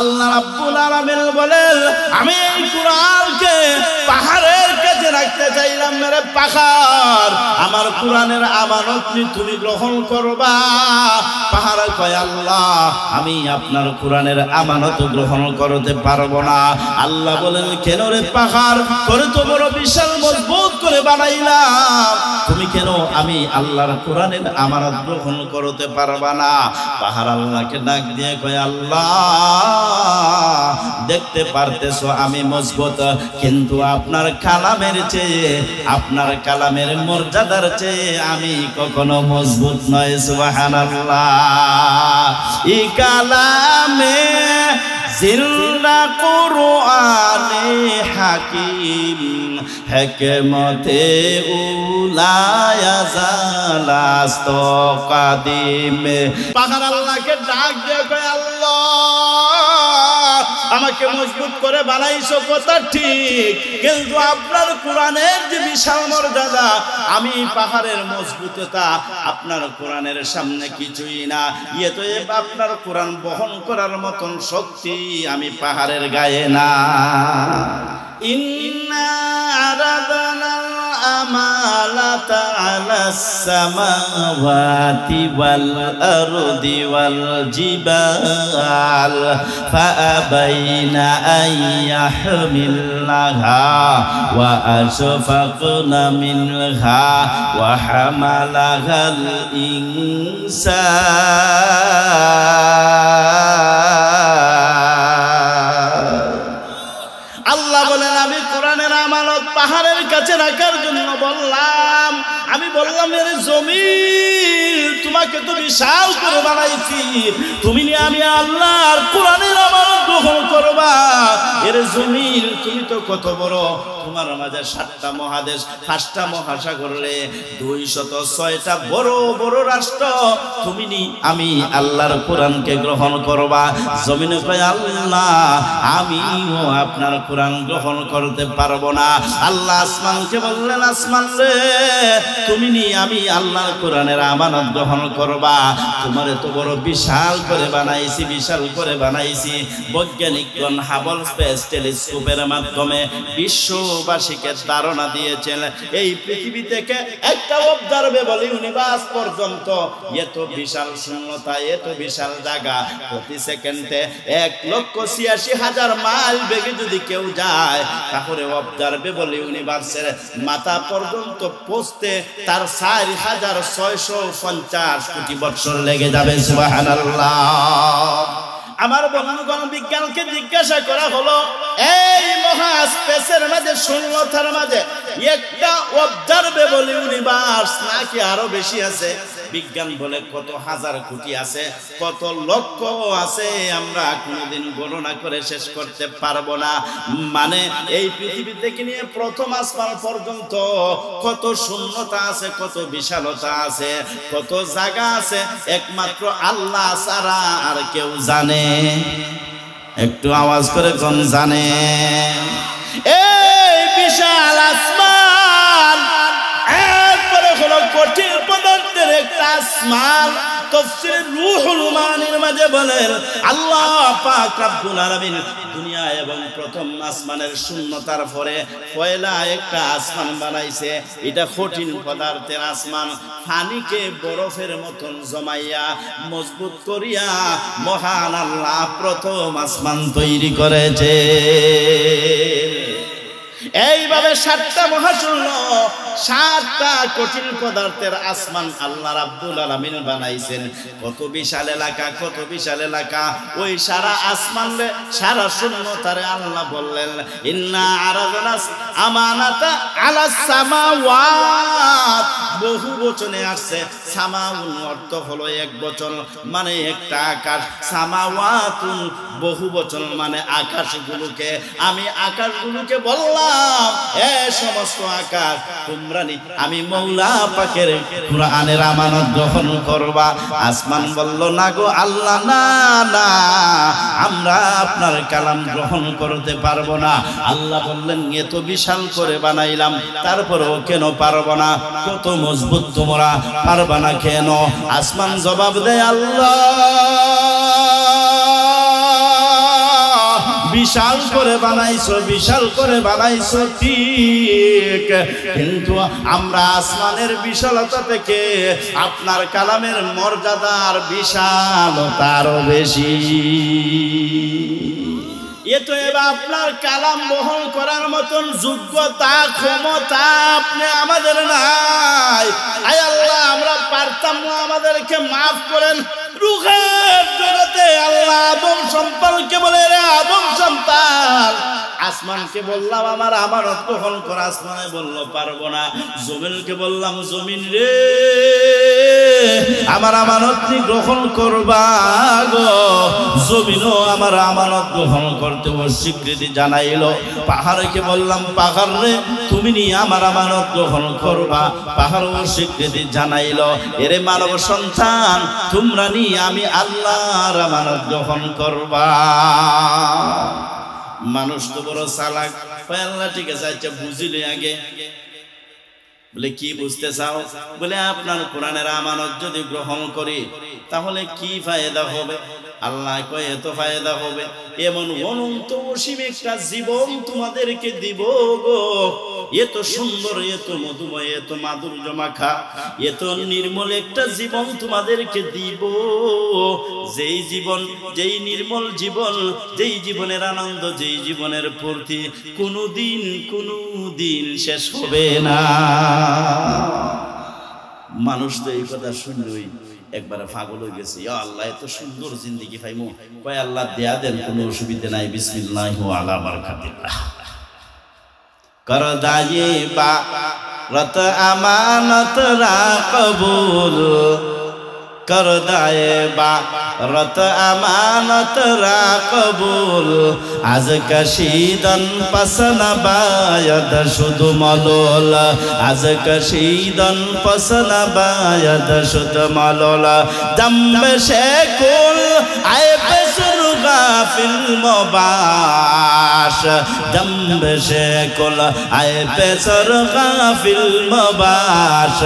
আল্লাহ রাব্বুল আলামিন বলেন আমি এই কুরআনকে পাহাড়ের কাছে রাখতে চাইলাম মেরে পাহাড় আমার কুরআনের আমানত তুমি গ্রহণ করবা পাহাড় কয় আল্লাহ আমি আপনার কুরআনের আমানত গ্রহণ করতে পারবো না আল্লাহ বলেন কেন রে পাহাড় করে তো বড় বিশাল মজবুত করে বানাইলাম তুমি কেন আমি আল্লাহর কুরআনের আমানত গ্রহণ করতে পারবা না পাহাড় আল্লাহকে ডাক দিয়ে কয় আল্লাহ দেখতে পারতেছো আমি মজবুত কিন্তু আপনার কালামের চেয়ে আপনার কালামের মর্যাদার চেয়ে আমি কখনো মজবুত নয় সুবহানাল্লাহ এই কালামে জিন্দা কুরআনে হাকিম হিকমতে উলায়া জালাস্ত কাদিম পাহাড় আল্লাহকে ডাক দিয়ে কয় আল্লাহ আমাকে মজবুত করে বানাইছো কথা ঠিক কিন্তু আপনার কোরআনের যে বিশাল মর্যাদা আমি পাহাড়ের মজবুততা আপনার কোরআনের সামনে কিছুই না ইয়ে তো আপনার কোরআন বহন করার মতন শক্তি আমি পাহাড়ের গায়ে না ইন্না আরাদানাল আমালাতা আলাস সামাওয়াতি ওয়াল আরদি ওয়াল জিবাল ফাআবাইনা আন ইয়াহমিলাহা ওয়া আশফাকনা মিনহা ওয়া হামালাহাল ইনসান আল্লাহ বলেন আমি কোরআনের আমানত পাহাড়ের কাছে রাখার জন্য বললাম আমি বললাম এর জমিন তোমাকে তো বিশাল করে বানাইছি তুমি নিয়ে আমি আল্লাহর কোরআনের আমানত গ্রহণ করবা এর জমিন তুমি তো কত বড় তোমার মাঝে 7টা মহাদেশ 5টা মহাসাগর রে 206টা বড় বড় রাষ্ট্র তুমি নি আমি আল্লাহর কোরআনকে গ্রহণ করবা জমিনে কয় আল্লাহ আমিও আপনার কোরআন গ্রহণ করতে পারবো না আল্লাহ আসমানকে বললেন আসমান রে তুমি নি আমি আল্লাহর কোরআনের আমানত গ্রহণ করবা তোমারে তো বড় বিশাল করে বানাইছি বিশাল করে বানাইছি বৈজ্ঞানিকগণ হাবল স্পেস টেলিস্কোপের মাধ্যমে বিশ্ববাসীকে ধারণা দিয়েছেন এই পৃথিবী থেকে একটা অবজারভেবল ইউনিভার্স পর্যন্ত এত বিশাল শূন্যতা এত বিশাল জায়গা প্রতি সেকেন্ডে 1,86,000 মাইল বেগে যদি কেউ যায় তাহলে অবজারভেবল ইউনিভার্সের মাথা পর্যন্ত পৌঁছতে তার 4,650 কোটি বছর লেগে যাবে সুবহানাল্লাহ আমার বন্ধুগণ বিজ্ঞানকে জিজ্ঞাসা করা হলো এই মহা স্পেসের মাঝে শূন্যতার মাঝে একটা অবজারভেবল ইউনিভার্স নাকি আরো বেশি আছে বিজ্ঞান বলে কত হাজার কোটি আছে কত লক্ষ আছে আমরা কোনোদিন গণনা করে শেষ করতে পারবো না মানে এই পৃথিবী থেকে নিয়ে প্রথম আসমান পর্যন্ত কত শূন্যতা আছে কত বিশালতা আছে কত জায়গা আছে একমাত্র আল্লাহ ছাড়া আর কেউ জানে একটু আওয়াজ করে কোন জানে এই বিশাল আসমান এরপরে হলো কঠিন পদার্থের একটা আসমান তাফসীরে রূহুল মানির মাঝে বলেন আল্লাহ পাক রব্বুল আলামিন দুনিয়া এবং প্রথম আসমানের শূন্যতার পরে পয়লা একটা আসমান বানাইছে এটা কঠিন পদার্থের আসমান পানিকে বরফের মতন জমাইয়া মজবুত করিয়া মহান আল্লাহ প্রথম আসমান তৈরি করেছে এইভাবে 7টা মহাশূন্য 7টা কঠিন পদার্থের আসমান আল্লাহ রাব্বুল আলামিন বানাইছেন কত বিশাল এলাকা ওই সারা আসমান রে সারা শূন্যতারে আল্লাহ বললেন ইন্না আরাদনাস আমানাতা আলাস সামাওয়াত বহু বচনে আসছে সামাউন অর্থ হলো এক বচন মানে একটা আকাশ সামাওয়াতুন বহু বচন মানে আকাশগুলোকে আমি আকাশগুলোকে বললাম এ সমস্ত আকাশ তোমরা নি আমি মওলা পাকের কোরআনের আমানত গ্রহণ করবা আসমান বলল না গো আল্লাহ না না আমরা আপনার কালাম গ্রহণ করতে পারবো না আল্লাহ বললেন এত বিশাল করে বানাইলাম তারপরেও কেন পারবো না কত মজবুত তোমরা পারবা না কেন আসমান জবাব দেয় আল্লাহ বিশাল করে বানাইছো, বিশাল করে বানাইছো ঠিক, কিন্তু আমরা আসমানের বিশালতা থেকে আপনার কালামের মর্যাদার বিশালতা আরো বেশি। এতো এবার আপনার কালাম বহন করার মতন যোগ্যতা ক্ষমতা আপনি আমাদের নাই। আয় আল্লাহ, আমরা পারতাম না, আমাদেরকে মাফ করেন। রুহের জগতে আল্লাহ আদম সন্তানকে বলে, রে আদম সন্তান, আসমানকে বললাম আমার আমানত গ্রহণ কর, আসমানে বললো পারবো না। জমিনকে বললাম, জমিন রে আমার আমানত নি গ্রহণ করবা গো। জমিনও আমার আমানত গ্রহণ করতে স্বীকৃতি জানাইলো। পাহাড়কে বললাম, পাহাড় রে তুমি নি আমার আমানত গ্রহণ করবা, পাহাড়ও স্বীকৃতি জানাইলো। এরে মানব সন্তান, তোমরা নি আমি আল্লাহর আমানত গ্রহণ করবা। মানুষ তো বড় চালাক, আল্লাহ ঠিক আছে, আচ্ছা বুঝিলে আগে। বলে কি বুঝতে চাও? বলে আপনার কোরআনের আমানত যদি গ্রহণ করি তাহলে কি ফায়দা হবে? আল্লাহ কয় এত ফায়দা হবে, এমন অনন্ত অসীম একটা জীবন তোমাদেরকে দিব গো। এত সুন্দর, এত মধুময়, এত মাধুর্য মাখা, এত নির্মল একটা জীবন তোমাদেরকে দিব। যেই জীবন, যেই নির্মল জীবন, যেই জীবনের আনন্দ, যেই জীবনের ফুর্তি কোনোদিন শেষ হবে না। মানুষ তো এই কথা শুনলই একবারে পাগল হয়ে গেছে। ইয়া আল্লাহ, এত সুন্দর জিন্দেগি পাইমু, কয় আল্লাহ দেয়া দেন, কোনো অসুবিধা নাই, বিসমিল্লাহি আলা বারাকাতিল্লাহ। কর দায়ে বা রত আমানত রা কবুল, কর দায়ে বা রত আমানত রা কবুল। আজ কশিদন পসন বায়দ শুধু মলোল, আজ কশিদন পসন বায়দ শুধু মলোল। দম্ব শেকুল আয় বেসুর গাফিল মবাস, দম্ব শেকুল আয় বেসুর গাফিল মবাস।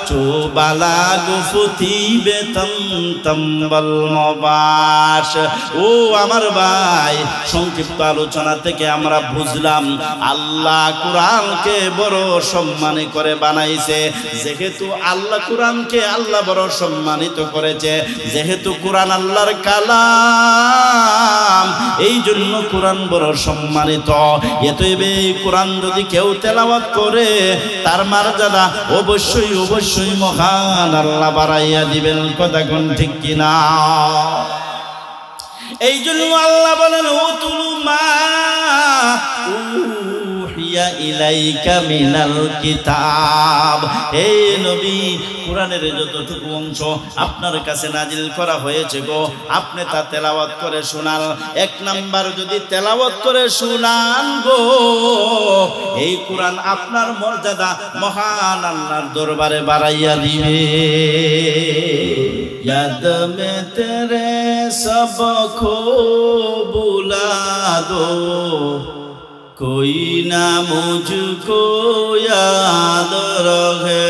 চুবালা গুফুতি বেতম তম্বল মবাস। ও আমার ভাই, সংক্ষিপ্ত আলোচনা থেকে আমরা বুঝলাম আল্লাহ কোরআনকে বড় সম্মান করে বানাইছে। যেহেতু আল্লাহ কোরআনকে আল্লাহ বড় সম্মানিত করেছে, যেহেতু কোরআন আল্লাহর কালাম, এই জন্য কোরআন বড় সম্মানিত। এতএবে কোরআন যদি কেউ তেলাওয়াত করে তার মর্যাদা অবশ্যই অবশ্যই মহান আল্লাহ বাড়াইয়া দিবেন। কথা কোন ঠিক কিনা? এই জন্য আল্লাহ বলেন, উতুলু মা উহিয়া ইলাইকা মিনাল কিতাব। হে নবী, কোরআনের যতটুকু অংশ আপনার কাছে নাজিল করা হয়েছে গো, আপনি তা তেলাওয়াত করে শোনান। এক নাম্বার যদি তেলাওয়াত করে শোনান গো, এই কোরআন আপনার মর্যাদা মহান আল্লাহর দরবারে বাড়াইয়া দিবে। याद में तेरे सबको बुला दो, कोई ना मुझको याद रहे।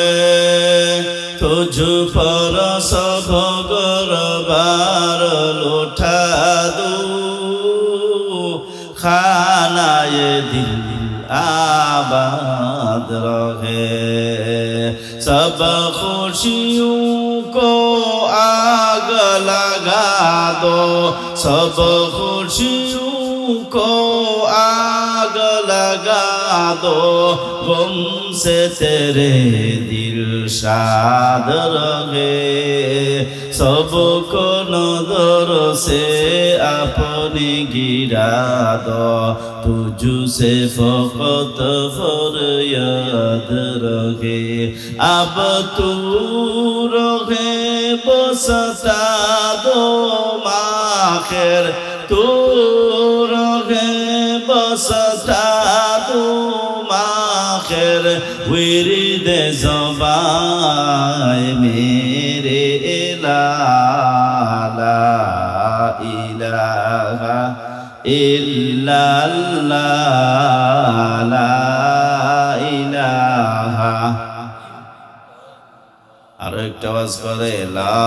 तुझ पर सब गरबार लौटा दो, खाना ये दिल आबाद रहे। सब खुशियों को आग लगा दो, सब खुशियों को आग लगा दो। गम से तेरे दिल शाद रहे, सबको नजर से अपने गिरा दो। तुझसे फकत फरियाद रहे, अब तू रहे बसता दो माखिर। तू रहे बसता दो माखिर, विरिद ज़बान मेरे ला इलाहा इल्लल्लाह, ला इलाहा। আর একটা আওয়াজ করে লা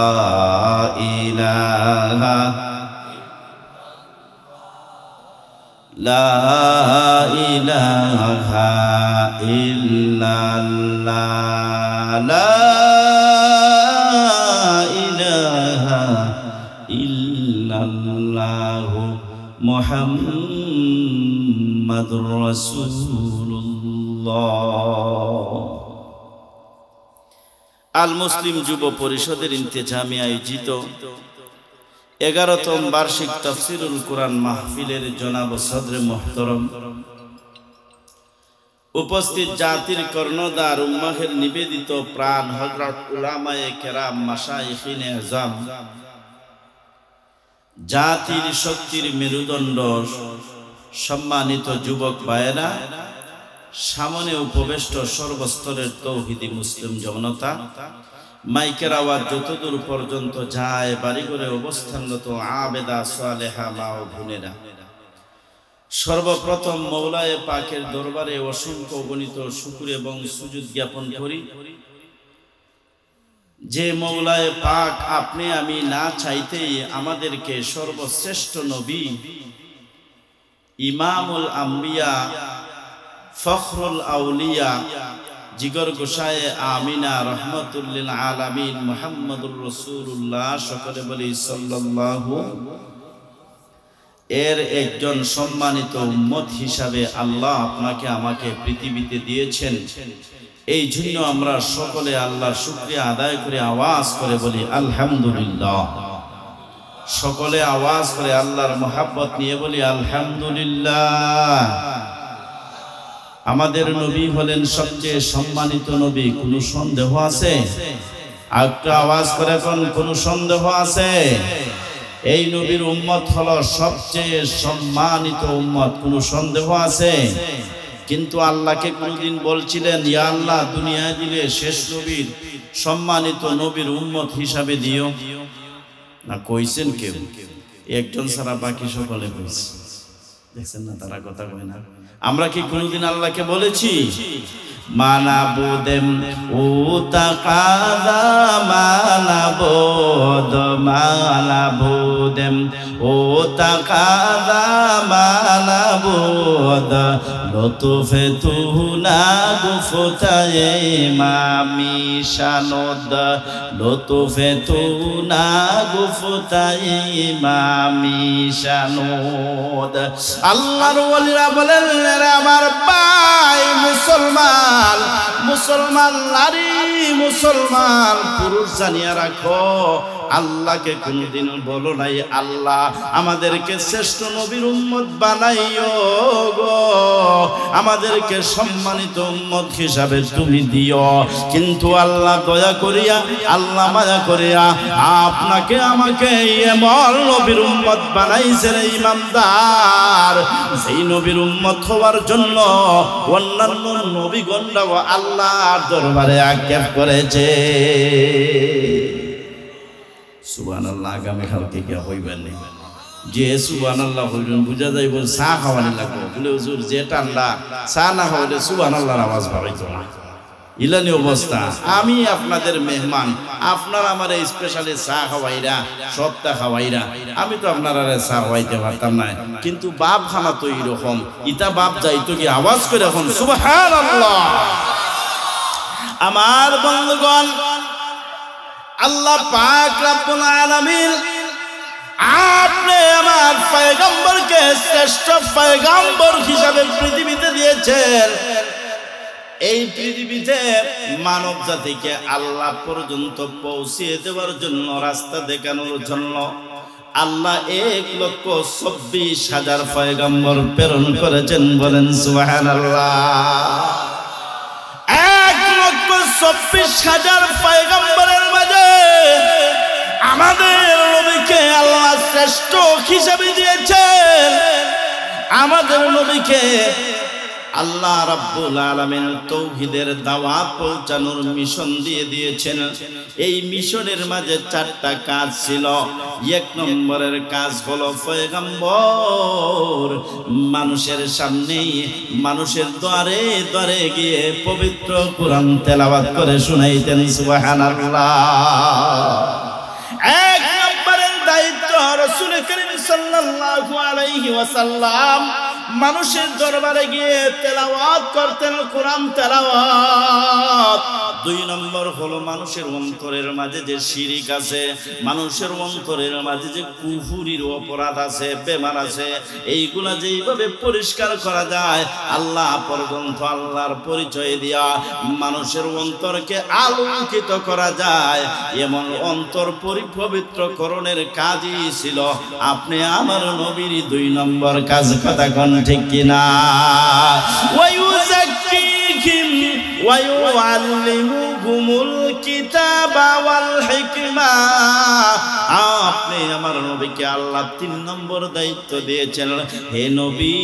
ইলাহা লা ইলাহা ইল্লাল্লাহ লা ইলাহা ইল্লাল্লাহ মুহাম্মাদুর রাসূলুল্লাহ। আল মুসলিম যুব পরিষদের ইন্তেজামে আয়োজিত 11তম বার্ষিক তাফসীরুল কুরআন মাহফিলের জনাব সদরে মুহতারাম, উপস্থিত জাতির কর্ণধার উম্মাহের নিবেদিত প্রাণ হযরত উলামায়ে কেরাম মাশায়েখিনে আযম, জাতির শক্তির মেরুদণ্ড সম্মানিত যুবক ভাইয়েরা, সামনে উপবেষ্ট সর্বস্তরের তৌহিদি মুসলিম জনতা, মাইকের আওয়াজ যতদূর পর্যন্ত যায়, বাড়িঘরে অবস্থানরত আবেদা সালেহা মা ও বোনেরা, সর্বপ্রথম মওলায়ে পাকের দরবারে অসংখ্য গণিত শুকর এবং সুজুদ জ্ঞাপন করি, যে মওলায়ে পাক আপনি আমি না চাইতেই আমাদেরকে সর্বশ্রেষ্ঠ নবী, ইমামুল আম্বিয়া, ফখরুল আউলিয়া, জিগর গোসায়ে আমিনা, রহমতুল্লিল আলামিন মুহাম্মদুর রাসূলুল্লাহ, সকলে বলি সাল্লাল্লাহু, এর একজন সম্মানিত উম্মত হিসাবে আল্লাহ আপনাকে আমাকে পৃথিবীতে দিয়েছেন। এই জন্য আমরা সকলে আল্লাহর শুকরিয়া আদায় করে আওয়াজ করে বলি আলহামদুলিল্লাহ। সকলে আওয়াজ করে আল্লাহর মহব্বত নিয়ে বলি আলহামদুলিল্লাহ। আমাদের নবী হলেন সবচেয়ে সম্মানিত নবী, কোনো সন্দেহ আছে? একটা আওয়াজ করে কোনো সন্দেহ আছে? এই নবীর উম্মত হলো সবচেয়ে সম্মানিত উম্মত, কোনো সন্দেহ আছে? কিন্তু আল্লাহকে কোনদিন বলছিলেন ইয়া আল্লাহ দুনিয়ায় দিলে শেষ নবীর সম্মানিত নবীর উম্মত হিসাবে দিও না? কইছেন কেউ? একজন ছাড়া বাকি সকলে কইছে। দেখছেন না, তারা কথা কয় না। আমরা কি কোনদিন আল্লাহকে বলেছি মানাবুদেম ও তাকাদা মানাবুদ মানাবুদেম ও তাকাদা মানাবুদ লতুফে তুনা গুফতায়ে মামি শানদ লতুফে তুনা গুফতায়ে মামি শানদ। আল্লাহর ওলিরা বলেন আমার ভাই মুসলমান, মুসলমান নারী, মুসলমান পুরুষ, জানিয়া রাখো আল্লাহকে কোনদিন বলো নাই আল্লাহ আমাদেরকে শ্রেষ্ঠ নবীর উম্মত বানাইও গো, আমাদেরকে সম্মানিত উম্মত হিসাবে তুমি দিও। কিন্তু আল্লাহ দয়া করিয়া, আল্লাহ মায়া করিয়া আপনাকে আমাকে এমন নবীর উম্মত বানাইছে রে ইমানদার, সেই নবীর উম্মত হওয়ার জন্য অন্যান্য নবীগণরাও আল্লাহর দরবারে আজ্ঞা করেছে। সুবহানাল্লাহ। আগামীকালকে কি হইবেন না যে সুবহানাল্লাহ হইবেন বুঝা যাইব চা খাওয়ানি লাগবে বলে হুজুর যে ঠান্ডা চা না হইলে সুবহানাল্লাহর আওয়াজ বাড়াইতো না, ইলানি অবস্থা। আমি আপনাদের মেহমান, আপনারা আমার স্পেশালি চা খাওয়াইরা, সবটা খাওয়াইরা, আমি তো আপনারা চা খাওয়াইতে পারতাম না। কিন্তু বাপ খানা তো এইরকম, ইটা বাপ যাইতো কি আওয়াজ করে এখন সুবহানাল্লাহ। আমার বন্ধুগণ, আল্লাহ পাক রব্বুল আলামিন আপনি আমার পয়গম্বরকে শ্রেষ্ঠ পয়গম্বর হিসাবে পৃথিবীতে দিয়েছেন। এই পৃথিবীতে মানব জাতিকে আল্লাহ পর্যন্ত পৌঁছিয়ে দেওয়ার জন্য, রাস্তা দেখানোর জন্য আল্লাহ 1,24,000 পয়গম্বর প্রেরণ করেছেন। বলেন সুবহানাল্লাহ। 1,24,000 পয়গম্বরের মাঝে আমাদের নবীকে আল্লাহ শ্রেষ্ঠ হিসাবে দিয়েছেন। আমাদের নবীকে আল্লাহ রাব্বুল আলামিন তাওহীদের দাওয়াত পৌঁছানোর মিশন দিয়ে দিয়েছেন। এই মিশনের মাঝে 4টা কাজ ছিল। 1 নম্বরের কাজ হলো পয়গম্বর মানুষের সামনে, মানুষের দ্বারে দ্বারে গিয়ে পবিত্র কোরআন তেলাওয়াত করে শুনাইতেন। সুবহানাল্লাহ। 1 নম্বরের দায়িত্ব রাসূল করিম সাল্লাল্লাহু আলাইহি ওয়াসাল্লাম মানুষের দরবারে গিয়ে তেলাওয়াত করতেন কোরআন তেলাওয়াত। 2 নম্বর হলো মানুষের অন্তরের মাঝে যে শিরিক আছে, মানুষের অন্তরের মাঝে যে কুফরির অপরাধ আছে, বেমান আছে, এইগুলা যেইভাবে পরিষ্কার করা যায় আল্লাহ পর্যন্ত আল্লাহর পরিচয় দিয়া মানুষের অন্তরকে আলোকিত করা যায়, এমন অন্তর পবিত্রকরণের কাজই ছিল আপনি আমার নবীর 2 নম্বর কাজ। কথা কোন ঠিক কিনা? ওয়ায়ুযাক্কিহিম ওয়ায়ুআল্লিমুহুমুল কিতাবা ওয়াল হিকমা। আপনি আমার নবীকে আল্লাহ 3 নম্বর দায়িত্ব দিয়েছেন, হে নবী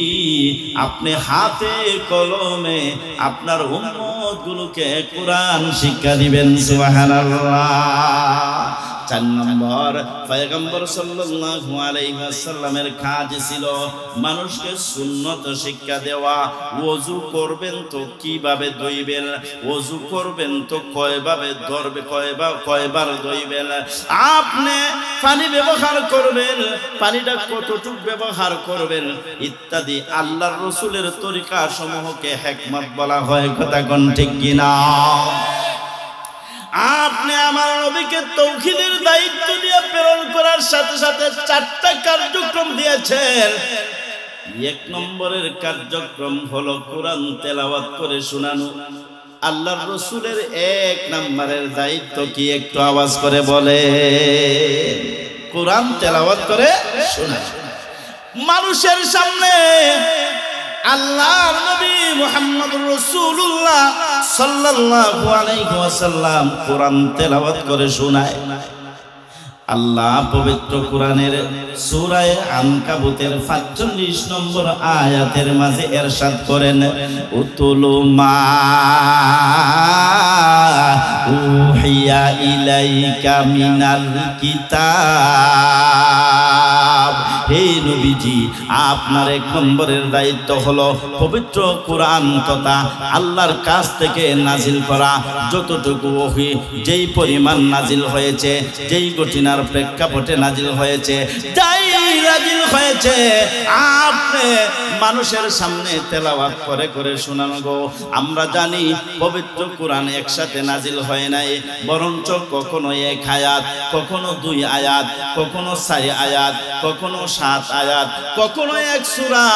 আপনি হাতে কলমে আপনার উম্মতগুলোকে কোরআন শিক্ষা দিবেন। সুবহানাল্লাহ। 4 নম্বর পয়গম্বর সাল্লাল্লাহু আলাইহি ওয়াসাল্লামের কাজ ছিল মানুষকে সুন্নত শিক্ষা দেওয়া। ওযু করবেন তো কিভাবে ধুইবেন, ওযু করবেন তো কয়ভাবে ধরবে, কয়বার ধুইবেন, আপনি পানি ব্যবহার করবেন, পানিটা কতটুকু ব্যবহার করবেন ইত্যাদি আল্লাহর রাসূলের তরিকা সমূহকে হিকমত বলা হয়। কথা কোন ঠিক কিনা? আপনি আমার নবীকে তাওহীদের দায়িত্ব দিয়ে প্রেরণ করার সাথে সাথে 4টা কার্যক্রম দিয়েছেন। 1 নম্বরের কার্যক্রম হলো কোরআন তেলাওয়াত করে শোনানো। আল্লাহর রাসূলের 1 নম্বরের দায়িত্ব কি একটু আওয়াজ করে বলে? কোরআন তেলাওয়াত করে শোনানো। মানুষের সামনে আল্লাহর নবী মুহাম্মদুর রাসূলুল্লাহ সাল্লাল্লাহু আলাইহি ওয়াসাল্লাম কোরআন তেলাওয়াত করে শোনায়। আল্লাহ পবিত্র কোরআনের সূরা আনকাবুতের 45 নম্বর আয়াতের মাঝে ইরশাদ করেন, উতুলু মা উহিয়া ইলাইকা মিনাল কিতাব। হে নবীজি আপনার 1 নম্বরের দায়িত্ব হলো পবিত্র কোরআন তথা আল্লাহর কাছ থেকে নাজিল করা যতটুকু ওহী, যেই পরিমাণ নাজিল হয়েছে, যেই ঘটনার প্রেক্ষাপটে নাজিল হয়েছে, যাই নাজিল হয়েছে আপনি মানুষের সামনে তেলাওয়াত করে করে শোনানো গো। আমরা জানি পবিত্র কোরআন একসাথে নাজিল হয় নাই, বরঞ্চ কখনো 1 আয়াত, কখনো 2 আয়াত, কখনো 4 আয়াত, কখনো 7 আয়াত, কখনো 1 সূরা,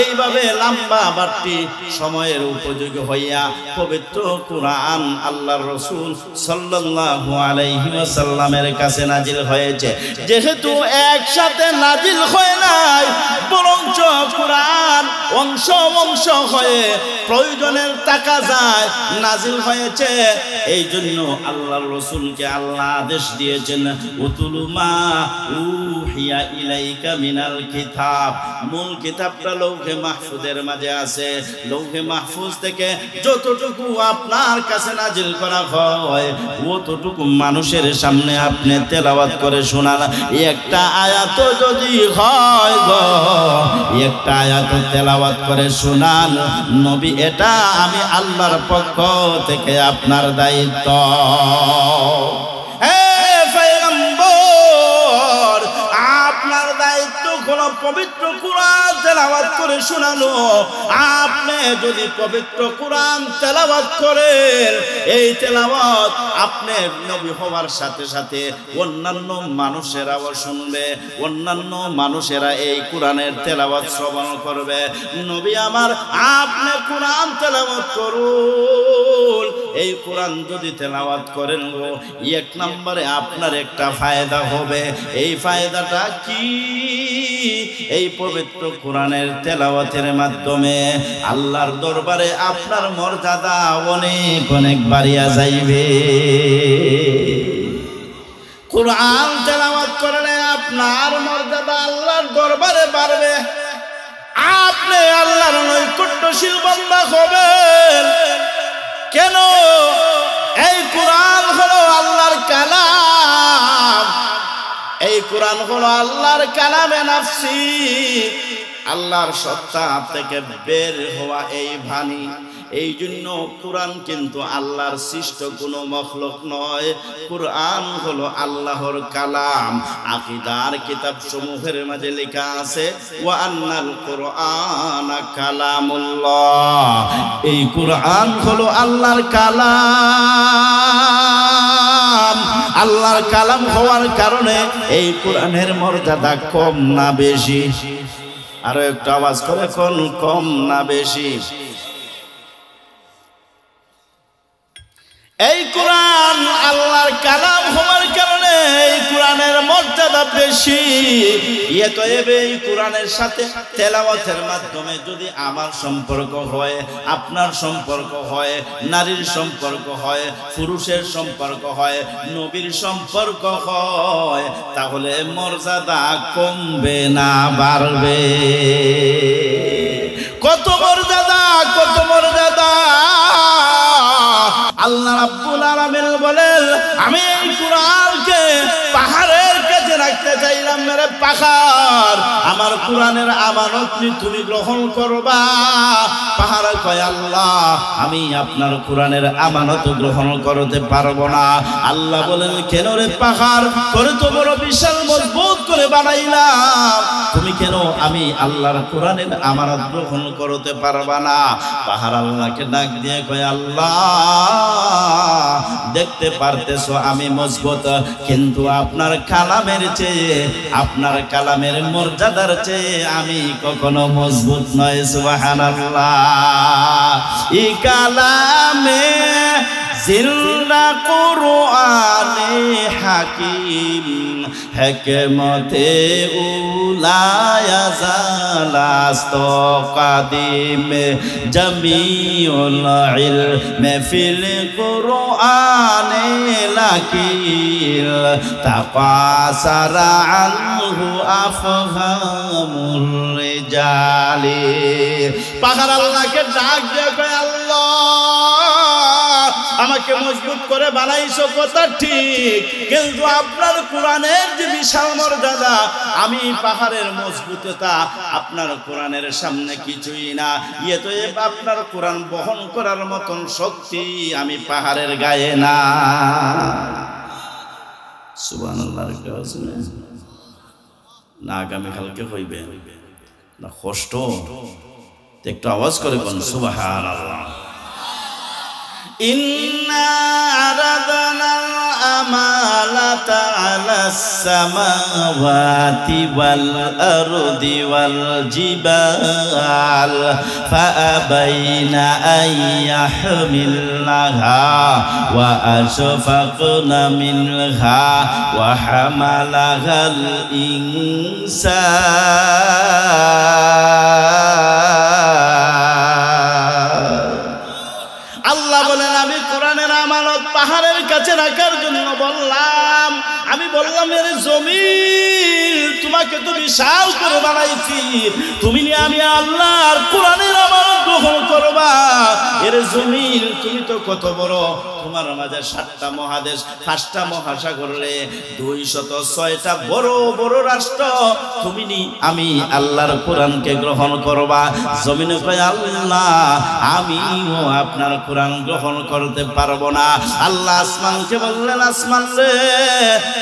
এইভাবে লম্বা বাড়তি সময়ের উপযোগী হইয়া পবিত্র কোরআন আল্লাহর রাসূল সাল্লাল্লাহু আলাইহি ওয়াসাল্লামের কাছে নাজিল হয়েছে। যেহেতু একসাথে নাজিল হয় নাই, বরঞ্চ কোরআন অংশ অংশ হয়ে প্রয়োজনের তাকাজায় নাজিল হয়েছে, এই জন্য আল্লাহর রাসূলকে আল্লাহ আদেশ দিয়েছেন, উতুলু মা উহিয়া ইলাইকা মিনাল কিতাব। মূল কিতাবটা লৌহে মাহফুজের মাঝে আছে। লৌহে মাহফুজ থেকে যতটুকু আপনার কাছে নাজিল করা হয় ততটুকু মানুষের সামনে আপনি তেলাওয়াত করে শোনান। 1টা আয়াত যদি হয় গো, 1টা আয়াত তেলাওয়াত করে শোনান নবী, এটা আমি আল্লাহর পক্ষ থেকে আপনার দায়িত্ব। আপনার দায়িত্ব হলো পবিত্র কোরআন তেলাওয়াত করে শোনানো। আপনি যদি পবিত্র কোরআন তেলাওয়াত করেন, এই তেলাওয়াত আপনি নবী হওয়ার সাথে সাথে অন্যান্য মানুষেরাও শুনবে, অন্যান্য মানুষেরা এই কোরআনের তেলাওয়াত শ্রবণ করবে। নবী আমার আপনি কোরআন তেলাওয়াত করুন। এই কোরআন যদি তেলাওয়াত করেন গো, 1 নম্বরে আপনার একটা ফায়দা হবে। এই ফায়দাটা কি? এই পবিত্র কোরআনের তেলাওয়াতের মাধ্যমে আল্লাহর দরবারে আপনার মর্যাদা অনেক অনেক বাড়িয়া যাইবে। কোরআন তেলাওয়াত করলে আপনার মর্যাদা আল্লাহর দরবারে বাড়বে, আপনি আল্লাহর নৈকট্যশীল বান্দা হবেন। কেন? এই কোরআন হলো আল্লাহর কালাম, এই কোরআন হলো আল্লাহর কালামে নাফসি, আল্লাহর সত্তা থেকে বের হওয়া এই বাণী। এই জন্য কোরআন কিন্তু আল্লাহর সৃষ্ট কোনো মখলুক নয়, কোরআন হলো আল্লাহর কালাম। আকীদার কিতাব সমূহের মাঝে লেখা আছে ওয়া আন্নাল কুরআনা কালামুল্লাহ, এই কোরআন হলো আল্লাহর কালাম। আল্লাহর কালাম হওয়ার কারণে এই কোরআনের মর্যাদা কম না বেশি? আরো একটু আওয়াজ করে কোন কম না বেশি? এই কোরআন আল্লাহর কালাম হওয়ার কারণে এই কোরআনের মর্যাদা বেশি। এই কোরআনের সাথে তেলাওয়াতের মাধ্যমে যদি আমার সম্পর্ক হয়, আপনার সম্পর্ক হয়, নারীর সম্পর্ক হয়, পুরুষের সম্পর্ক হয়, নবীর সম্পর্ক হয়, তাহলে মর্যাদা কমবে না বাড়বে? কত মর্যাদা, কত মর্যাদা! আল্লাহ রাব্বুল আলামিন বলেন, আমি এই কোরআনকে পাহাড়ের কাছে রাখতে চাইলাম। মেরে পাহাড়, আমার কোরআনের আমানত তুমি গ্রহণ করবা। পাহাড় কয়, আল্লাহ আমি আপনার কোরআনের আমানত গ্রহণ করতে পারবো না। আল্লাহ বলেন, কেন রে পাহাড়, করে তো বড় বিশাল মজবুত করে বানাইলাম, তুমি কেন আমি আল্লাহর কোরআনের আমানত গ্রহণ করতে পারবা না? পাহাড় আল্লাহকে ডাক দিয়ে কয়, আল্লাহ দেখতে পারতেছো আমি মজবুত, কিন্তু আপনার কালামের চেয়ে, আপনার কালামের মর্যাদার চেয়ে আমি কখনো মজবুত নয়। সুবহানাল্লাহ। ই কালামে জিন্দা কুরআনে হাকিম, হিকমতে উলায়া জালাস্ত কাদিম, জামিউল ইলমে ফিল কুরআনে লাকিল, তাকাসারা আনহু আফহামুর রিজালি। পাহাড় আল্লাহকে ডাক দিয়ে কয়, আল্লাহ আমাকে মজবুত করে বানাইছো কথা ঠিক, কিন্তু আপনার কোরআনের যে বিশাল মর্যাদা, আমি পাহাড়ের মজবুততা আপনার কোরআনের সামনে কিছুই না। তো আপনার কোরআন বহন করার মতন শক্তি আমি পাহাড়ের গায়ে না। সুবহানাল্লাহ। না আগামীকালকে হইবে না কষ্ট, একটু আওয়াজ করে বলুন সুবহানাল্লাহ। ইন্না আরাদনাল আমালাতা আলাস সামাওয়াতি ওয়াল আরদি ওয়াল জিবাল ফাআবাইনা আন ইয়াহমিলনাহা ওয়া আশফাকনা মিনহা ওয়া হামালাহাল ইনসান। আল্লাহ বলেন, আমি কোরআনের আমানত পাহাড়ের কাছে রাখার জন্য বললাম। আমি বললাম, এর জমিন তোমাকে তো বিশাল করে বানাইছি, তুমি নিয়ে আমি আল্লাহর কোরআনের আমানত গ্রহণ করবা। এর জমিন তুমি তো কত বড়, তোমার মাঝে 7টা মহাদেশ, 5টা মহাসাগর, 206টা বড় বড় রাষ্ট্র, তুমি নি আমি আল্লাহর কোরআনকে গ্রহণ করবা। জমিনে কয়, আল্লাহ আমিও আপনার কোরআন গ্রহণ করতে পারবো না। আল্লাহ আসমানকে বললেন, আসমান রে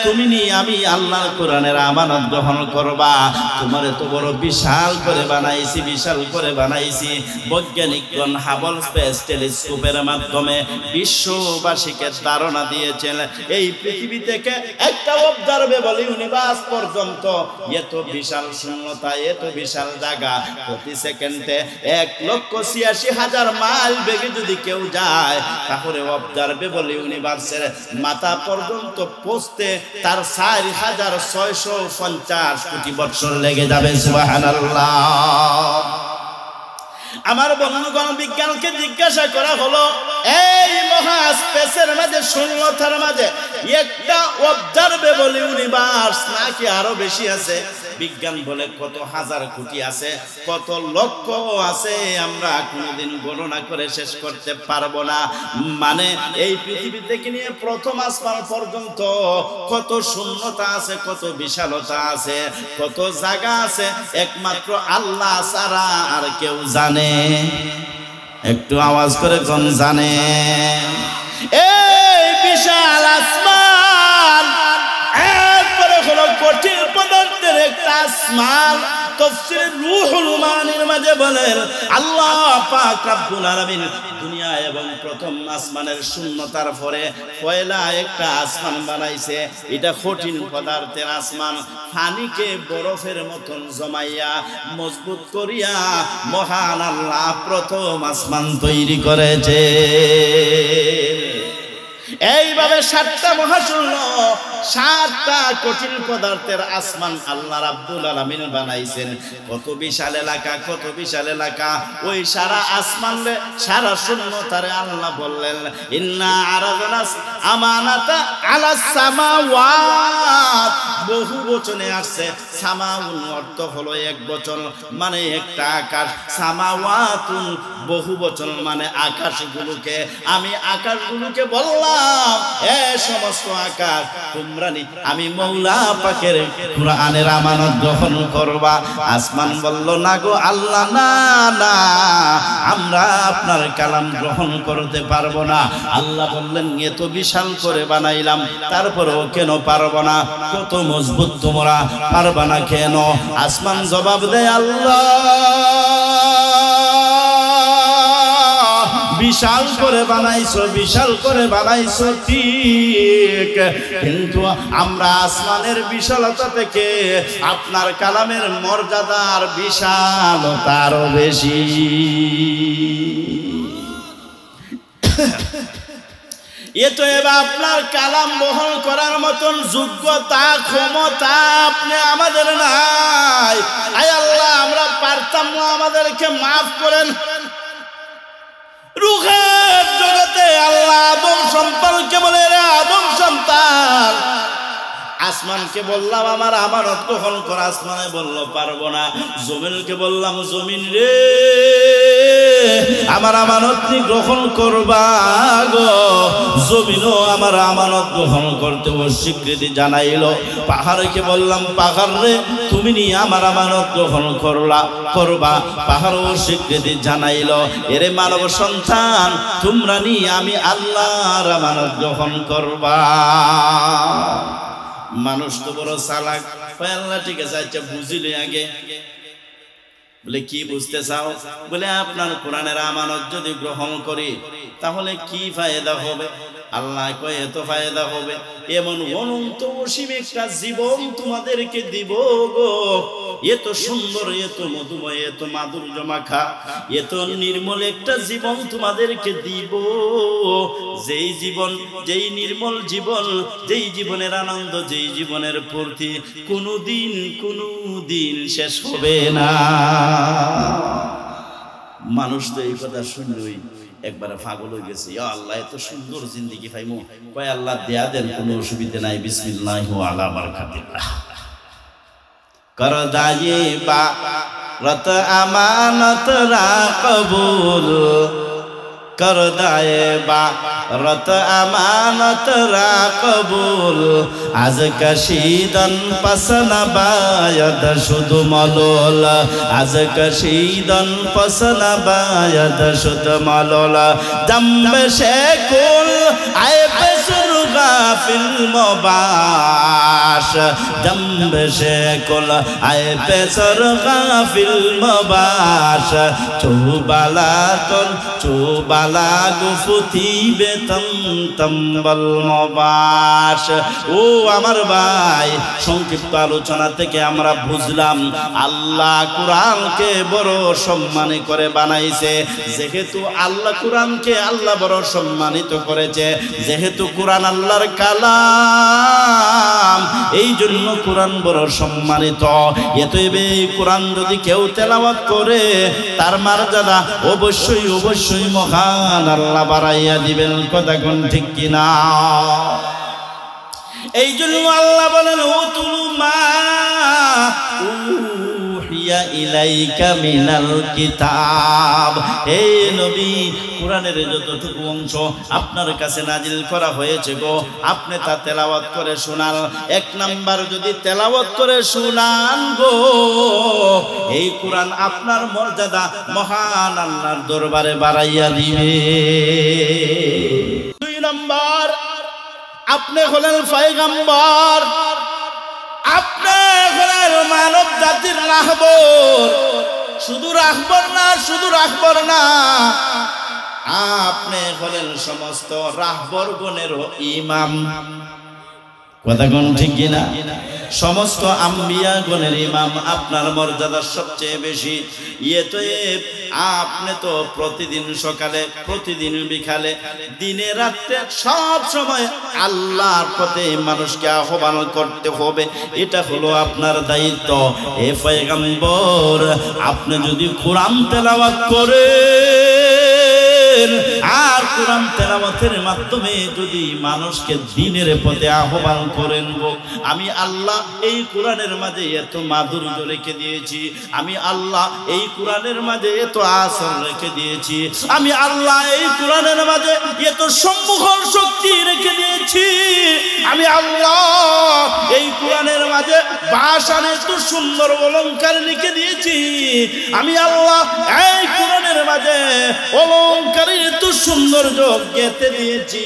তুমি নি আমি আল্লাহর কোরআনের আমানত গ্রহণ করবা। তোমার এত বড় বিশাল করে বানাইছি, বিশাল করে বানাইছি। বৈজ্ঞানিকগণ হাবল স্পেস টেলিস্কোপের মাধ্যমে বিশ্ববাসীকে ধারণা দিয়েছেন, এই পৃথিবী থেকে একটা অবজারভেবল ইউনিভার্স পর্যন্ত এত বিশাল শূন্যতা, এত বিশাল জায়গা, প্রতি সেকেন্ডে 1,86,000 মাইল বেগে যদি কেউ যায়, তাহলে অবজারভেবল ইউনিভার্সের মাথা পর্যন্ত পৌঁছতে তার 4,650 কোটি বছর লেগে যাবে। সুবহানাল্লাহ। আমার বন্ধুগণ, বিজ্ঞানকে জিজ্ঞাসা করা হলো, এই মহা স্পেসের মাঝে, শূন্যতার মাঝে একটা অবজারভেবল ইউনিভার্স নাকি আরো বেশি আছে? বিজ্ঞান বলে কত হাজার কোটি আছে, কত লক্ষ আছে, আমরা কোনোদিন গণনা করে শেষ করতে পারবো না। মানে এই পৃথিবী থেকে নিয়ে প্রথম আসমান পর্যন্ত কত শূন্যতা আছে, কত বিশালতা আছে, কত জায়গা আছে, একমাত্র আল্লাহ ছাড়া আর কেউ জানে? একটু আওয়াজ করে কোন জানেন? এই বিশাল আসমান, এরপরে হলো কঠিন পদার্থের একটা আসমান। তাফসীর রূহুল মানির মাঝে বলেন আল্লাহ পাক রব্বুল আলামিন দুনিয়া এবং প্রথম আসমানের শূন্যতার পরে পয়লা একটা আসমান বানাইছে। এটা কঠিন পদার্থের আসমান, পানিকে বরফের মতন জমাইয়া মজবুত করিয়া মহান আল্লাহ প্রথম আসমান তৈরি করেছে। এইভাবে 7টা মহাশূন্য, 7টা কঠিন পদার্থের আসমান আল্লাহ রাব্বুল আলামিন বানাইছেন। কত বিশাল এলাকা, কত বিশাল এলাকা। ওই সারা আসমানে, সারা শূন্যতারে আল্লাহ বললেন ইন্না আরাদনাস আমানাতা আলাস সামাওয়াত। বহু বচনে আসছে। সামাউন অর্থ হলো এক বচন, মানে একটা আকাশ। সামাওয়াতুন বহু বচন মানে আকাশগুলোকে। আমি আকাশগুলোকে বললাম এ সমস্ত আকাশ তোমরা আমি মওলা পাকের কুরআনের আমানত গ্রহণ করবা। আসমান বলল না গো আল্লাহ, না না, আমরা আপনার কালাম গ্রহণ করতে পারবো না। আল্লাহ বললেন এত বিশাল করে বানাইলাম, তারপরেও কেন পারবো না? কত মজবুত তোমরা, পারবা না কেন? আসমান জবাব দেয় আল্লাহ বিশাল করে বানাইছো, বিশাল করে বানাইছো ঠিক, কিন্তু আমরা আসমানের বিশালতা থেকে আপনার কালামের মর্যাদার বিশালতা আরো বেশি। এ তো এবার আপনার কালাম বহন করার মতন যোগ্যতা ক্ষমতা আপনি আমাদের নাই। আয় আল্লাহ, আমরা পারতাম না, আমাদেরকে মাফ করেন। রুহের জগতে আল্লাহ আদম সন্তানকে বলে রে আদম সন্তান, আসমানকে বললাম আমার আমানত গ্রহণ কর, আসমানে বলল পারবো না। জমিনকে বললাম জমিন রে আমার আমানত নি গ্রহণ করবা গো। জমিনও আমার আমানত গ্রহণ করতে অস্বীকৃতি জানাইলো। পাহাড়কে বললাম পাহাড় রে তুমি নি আমার আমানত গ্রহণ করবা, পাহাড়ও অস্বীকৃতি জানাইলো। এরে মানব সন্তান তোমরা নি আমি আল্লাহর আমানত গ্রহণ করবা। মানুষ তো বড় চালাক, আল্লাহ ঠিক আছে আচ্ছা বুঝিলে আগে। বলে কি বুঝতে চাও? বলে আপনার কোরআনের আমানত যদি গ্রহণ করি তাহলে কি ফায়দা হবে? আল্লাহ কয় এত ফায়দা হবে, এমন অনন্ত অসীম একটা জীবন তোমাদেরকে দিব গো। এত সুন্দর, এত মধুময়, এত মাধুর্য মাখা, এত নির্মল একটা জীবন তোমাদেরকে দিব। যেই জীবন, যেই নির্মল জীবন, যেই জীবনের আনন্দ, যেই জীবনের পূর্তি কোনোদিন শেষ হবে না। মানুষ তো এই কথা শুনলই একবারে পাগল হয়ে গেছে। ইয়া আল্লাহ এত সুন্দর জিন্দেগি পাইমু, কয় আল্লাহ দেয়া দেন, কোনো অসুবিধা নাই, বিসমিল্লাহি ওয়া আলা বারাকাতিল্লাহ। কর দায়ে বা রত আমানত রা কবুল, কর দায়ে বা রত আমানত রা কবুল। আজ কশিদন পসন বায়দ শুধু মলোল, আজ কশিদন পসন বায়দ শুধু মলোল। দম্ব শেকুল আয় বেসুর গাফিল মবাস, দম্ব শেকুল আয় বেসুর গাফিল মবাস। চুবালা গুফুতি বেতম তম্বল মবাস। ও আমার ভাই, সংক্ষিপ্ত আলোচনা থেকে আমরা বুঝলাম আল্লাহ কুরআনকে বড় সম্মান করে বানাইছে। যেহেতু আল্লাহ কুরআনকে আল্লাহ বড় সম্মানিত করেছে, যেহেতু কুরআন আল্লাহর কালাম, এই জন্য কুরআন বড় সম্মানিত। এতএবে কুরআন যদি কেউ তেলাওয়াত করে তার মর্যাদা অবশ্যই অবশ্যই মহান আল্লাহ বাড়াইয়া দিবেন। কথা কোন ঠিক কিনা? এই জন্য আল্লাহ বলেন উতুলু মা উহিয়া ইলাইকা মিনাল কিতাব। হে নবী, কোরআনের যতটুকু অংশ আপনার কাছে নাজিল করা হয়েছে গো, আপনি তা তেলাওয়াত করে শোনান। 1 নাম্বার যদি তেলাওয়াত করে শোনান গো, এই কোরআন আপনার মর্যাদা মহান আল্লাহর দরবারে বাড়াইয়া দিবে। 2 নম্বর, আপনি হলেন পয়গম্বর, আপনি হলেন মানব জাতির রাহবর। শুধু রাহবর না, আপনি হলেন সমস্ত রাহবরগণেরও ইমাম। কথা কোন ঠিক কিনা? সমস্ত আম্বিয়া গণের ইমাম, আপনার মর্যাদা সবচেয়ে বেশি। আপনি তো প্রতিদিন সকালে, প্রতিদিন বিকালে, দিনে রাত্রে সব সময় আল্লাহর পথে মানুষকে আহ্বান করতে হবে, এটা হলো আপনার দায়িত্ব। এ পয়গম্বর, আপনি যদি কোরআন তেলাওয়াত করেন আর কোরআন তেলাওয়াতের মাধ্যমে যদি মানুষকে দ্বীনের পথে আহ্বান করেন, আমি আল্লাহ এই কোরআনের মাঝে এত মাধুর্য রেখে দিয়েছি, আমি আল্লাহ এই কোরআনের মাঝে এত আসর রেখে দিয়েছি, আমি আল্লাহ এই কোরআনের মাঝে এত সম্মুখর শক্তি রেখে দিয়েছি, আমি আল্লাহ এই কোরআনের মাঝে ভাষার এত সুন্দর অলংকার লিখে দিয়েছি, আমি আল্লাহ এই কোরআনের মাঝে অলংকারের এত সৌন্দর্য গেঁথে দিয়েছি।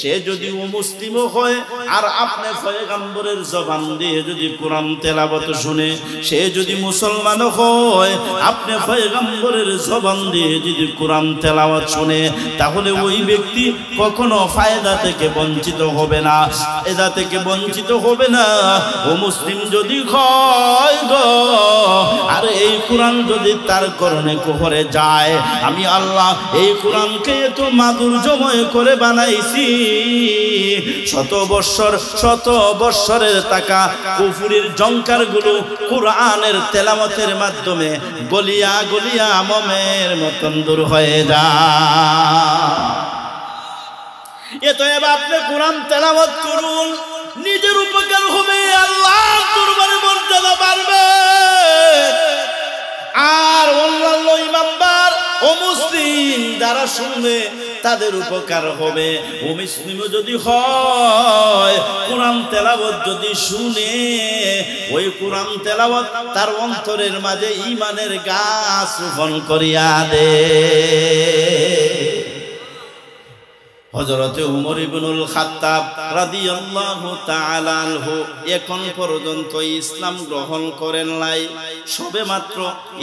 সে যদি মুসলিম হয় আর আপনি পয়গম্বরের জবান দিয়ে যদি কোরআন তেলাওয়াত শুনে, সে যদি মুসলমান হয় আপনি পয়গম্বরের জবান দিয়ে যদি কোরআন তেলাওয়াত শুনে, তাহলে ওই ব্যক্তি কখনো ফায়দা থেকে বঞ্চিত হবে না, ফায়দা থেকে বঞ্চিত হবে না। ও মুসলিম যদি হয় গো, আর এই কোরআন যদি তার করণে কোহরে যায়, আমি আল্লাহ এই কোরআনকে এত মাধুর্যময় করে বানাইছি, শত বৎসরের টাকা কুফুরির জঙ্কার গুলো কোরআনের তেলাওয়াতের মাধ্যমে গলিয়া গলিয়া মোমের মতন দূর হয়ে যায়। এত এবার আপনি কোরআন তেলাওয়াত করুন, নিজের উপকার হবে, আল্লাহর দরবারে মর্যাদা বাড়বে, আর অন্যান্য ইমামবার ও মুসলিম যারা শুনবে তাদের উপকার হবে। ও মুসলিম যদি হয়, কোরআন তেলাওয়াত যদি শুনে, ওই কোরআন তেলাওয়াত তার অন্তরের মাঝে ঈমানের গাছ রোপণ করিয়া দে। হযরতে উমর ইবনুল খাত্তাব রাদিয়াল্লাহু তাআলা আনহু এখন পর্যন্ত ইসলাম গ্রহণ করেন নাই, সবে মাত্র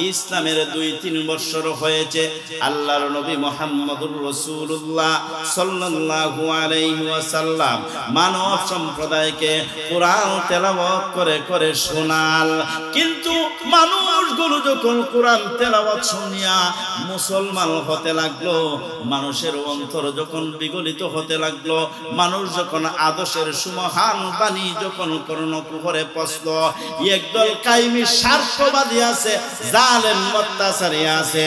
ইসলামের 2-3 বছর হয়েছে। আল্লাহর নবী মুহাম্মদুর রাসূলুল্লাহ সাল্লাল্লাহু আলাইহি ওয়াসাল্লাম মানব সম্প্রদায়কে কোরআন তেলাওয়াত করে করে শোনাল, কিন্তু মানুষগুলো যখন কোরআন তেলাওয়াত শুনিয়া মুসলমান হতে লাগলো, মানুষের অন্তর যখন বিগলিত হতে লাগলো, মানুষ যখন আদর্শের সুমহান বাণী যখন কর্ণকুহরে পৌঁছলো, একদল কায়েমি স্বার্থবাদী আছে, জালেম অত্যাচারী আছে,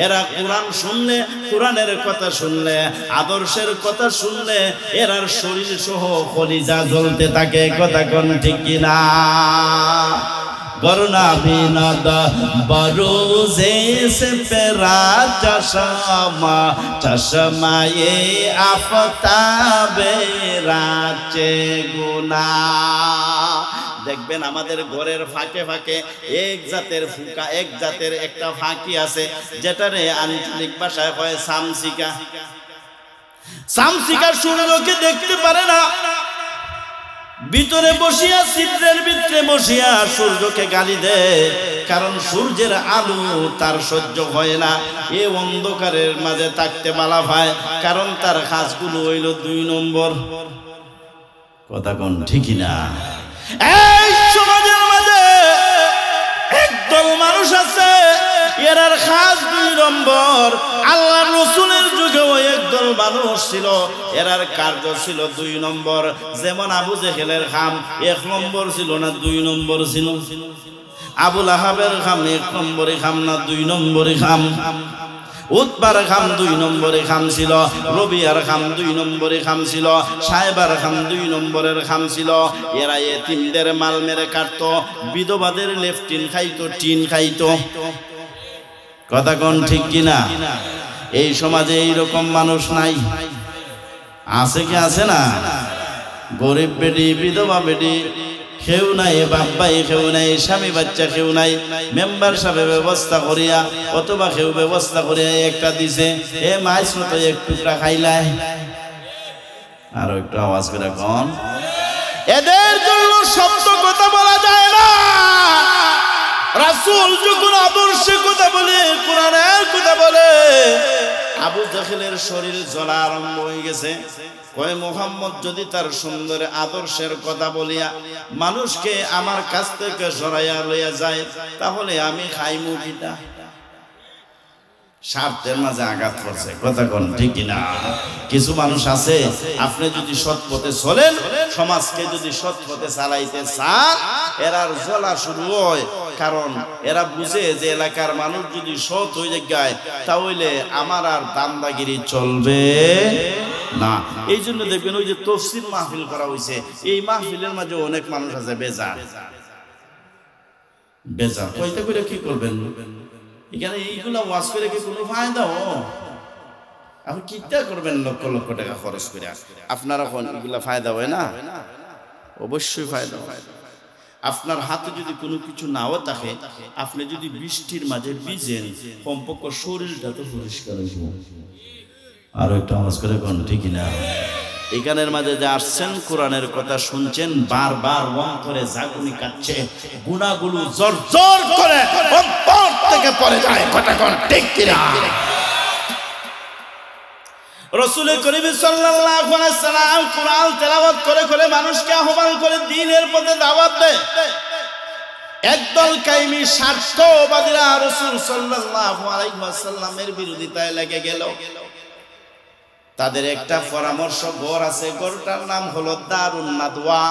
এরা কোরআন শুনলে, কোরআনের কথা শুনলে, আদর্শের কথা শুনলে এরার শরীর সহ কলিজা জ্বলতে থাকে। কথা কোন ঠিক কিনা? করুণা বিনোদ বরুজে সে পেরা চশমা, চশমায়ে আফতাবে রাচে গুনা। দেখবেন আমাদের ঘরের ফাঁকে ফাঁকে এক জাতের ফুকা, এক জাতের একটা ফাঁকি আছে, যেটারে আঞ্চলিক ভাষায় কয় সামসিকা। সামসিকার সূর্যকে দেখতে পারে না, ভিতরে বসিয়া, ছিদ্রের ভিতরে বসিয়া সূর্যকে গালি দেয়, কারণ সূর্যের আলো তার সহ্য হয় না, এ অন্ধকারের মাঝে থাকতে বালা পায়, কারণ তার কাজগুলো হইল 2 নম্বর। কথা কোন ঠিকই না? এই সমাজের মাঝে একদল মানুষ আছে, এরার খাস 2 নম্বর। আল্লাহর রাসূলের যুগেও একদল মানুষ ছিল, এরার কার্য ছিল 2 নম্বর। যেমন আবু জেহেলের খাম 1 নম্বর ছিল না 2 নম্বর ছিল? আবু লাহাবের খাম 1 নম্বরে খাম না 2 নম্বরে খাম? উতবার খাম 2 নম্বরে খাম ছিল, রবিয়ার খাম 2 নম্বরে খাম ছিল, সাহেবার খাম 2 নম্বরের খাম ছিল। এরা এতিমদের মাল মেরে কাটতো, বিধবাদের লেফটিন খাইতো, টিন খাইতো। কথা কোন ঠিক কিনা? এই সমাজে এইরকম মানুষ নাই? আছে কি আছে না? গরিব বেটি, বিধবা বেটি, কেউ নাই, বাপ ভাই কেউ নাই, স্বামী বাচ্চা কেউ নাই, মেম্বার সাহেব ব্যবস্থা করিয়া অথবা কেউ ব্যবস্থা করিয়া একটা দিছে, এ মাছ মতো এক টুকরা খাইলাই। আরো একটু আওয়াজ করে কোন, এদের জন্য শব্দ কথা বলা যায় না। রাসূল যখন আদর্শের কথা বলে, কোরআনের কথা বলে, আবু জাহেলের শরীর জ্বলা আরম্ভ হয়ে গেছে। কয় মুহাম্মদ যদি তার সুন্দর আদর্শের কথা বলিয়া মানুষকে আমার কাছ থেকে সরাইয়া লইয়া যায়, তাহলে আমি খাইমু কিটা? স্বার্থের মাঝে আঘাত করছে, কথা কোন ঠিক কিনা? কিছু মানুষ আছে, আপনি যদি সৎ পথে চলেন, সমাজকে যদি সৎ পথে চালাইতে চান, এরার জ্বলা শুরু হয়। কারণ এরা বুঝে যে এলাকার মানুষ যদি সৎ হয়ে যায়, তাহলে আমার আর দান্দাগিরি চলবে না। এই জন্য দেখবেন ওই যে তফসির মাহফিল করা হয়েছে, এই মাহফিলের মাঝে অনেক মানুষ আছে বেজার বেজার। কইতে করে কি করবেন? এখানে এইগুলা ওয়াজ করে কি কোনো ফায়দা? আপনি কিটা করবেন লক্ষ লক্ষ টাকা খরচ করে? আপনারা কোন এগুলা ফায়দা হয় না? অবশ্যই ফায়দা হয়। আপনার হাতে যদি কোনো কিছু নাও থাকে, আপনি যদি বৃষ্টির মাঝে ভিজেন, কমপক্ষ শরীরটা তো পরিষ্কার হইব। আরো একটা আওয়াজ করে কোন ঠিক না? এখানের মাঝে যে আসছেন, কোরআনের কথা শুনছেন, বারবার অন্তরে জাগুনি কাটছে, গুনাহগুলো জোর জোর করে অন্তর থেকে পড়ে যায়, কথা কোন ঠিক কিনা? রাসূল করিম সাল্লাল্লাহু আলাইহি ওয়াসাল্লাম কোরআন তেলাওয়াত করে করে মানুষকে আহ্বান করে দ্বীনের পথে দাওয়াত দেয়। একদল কায়েমি স্বার্থবাদীরা রাসূল সাল্লাল্লাহু আলাইহি ওয়াসাল্লামের বিরোধিতায় লেগে গেল। তাদের একটা পরামর্শ ঘর আছে, ঘরটার নাম হলো দারুন নাদওয়া।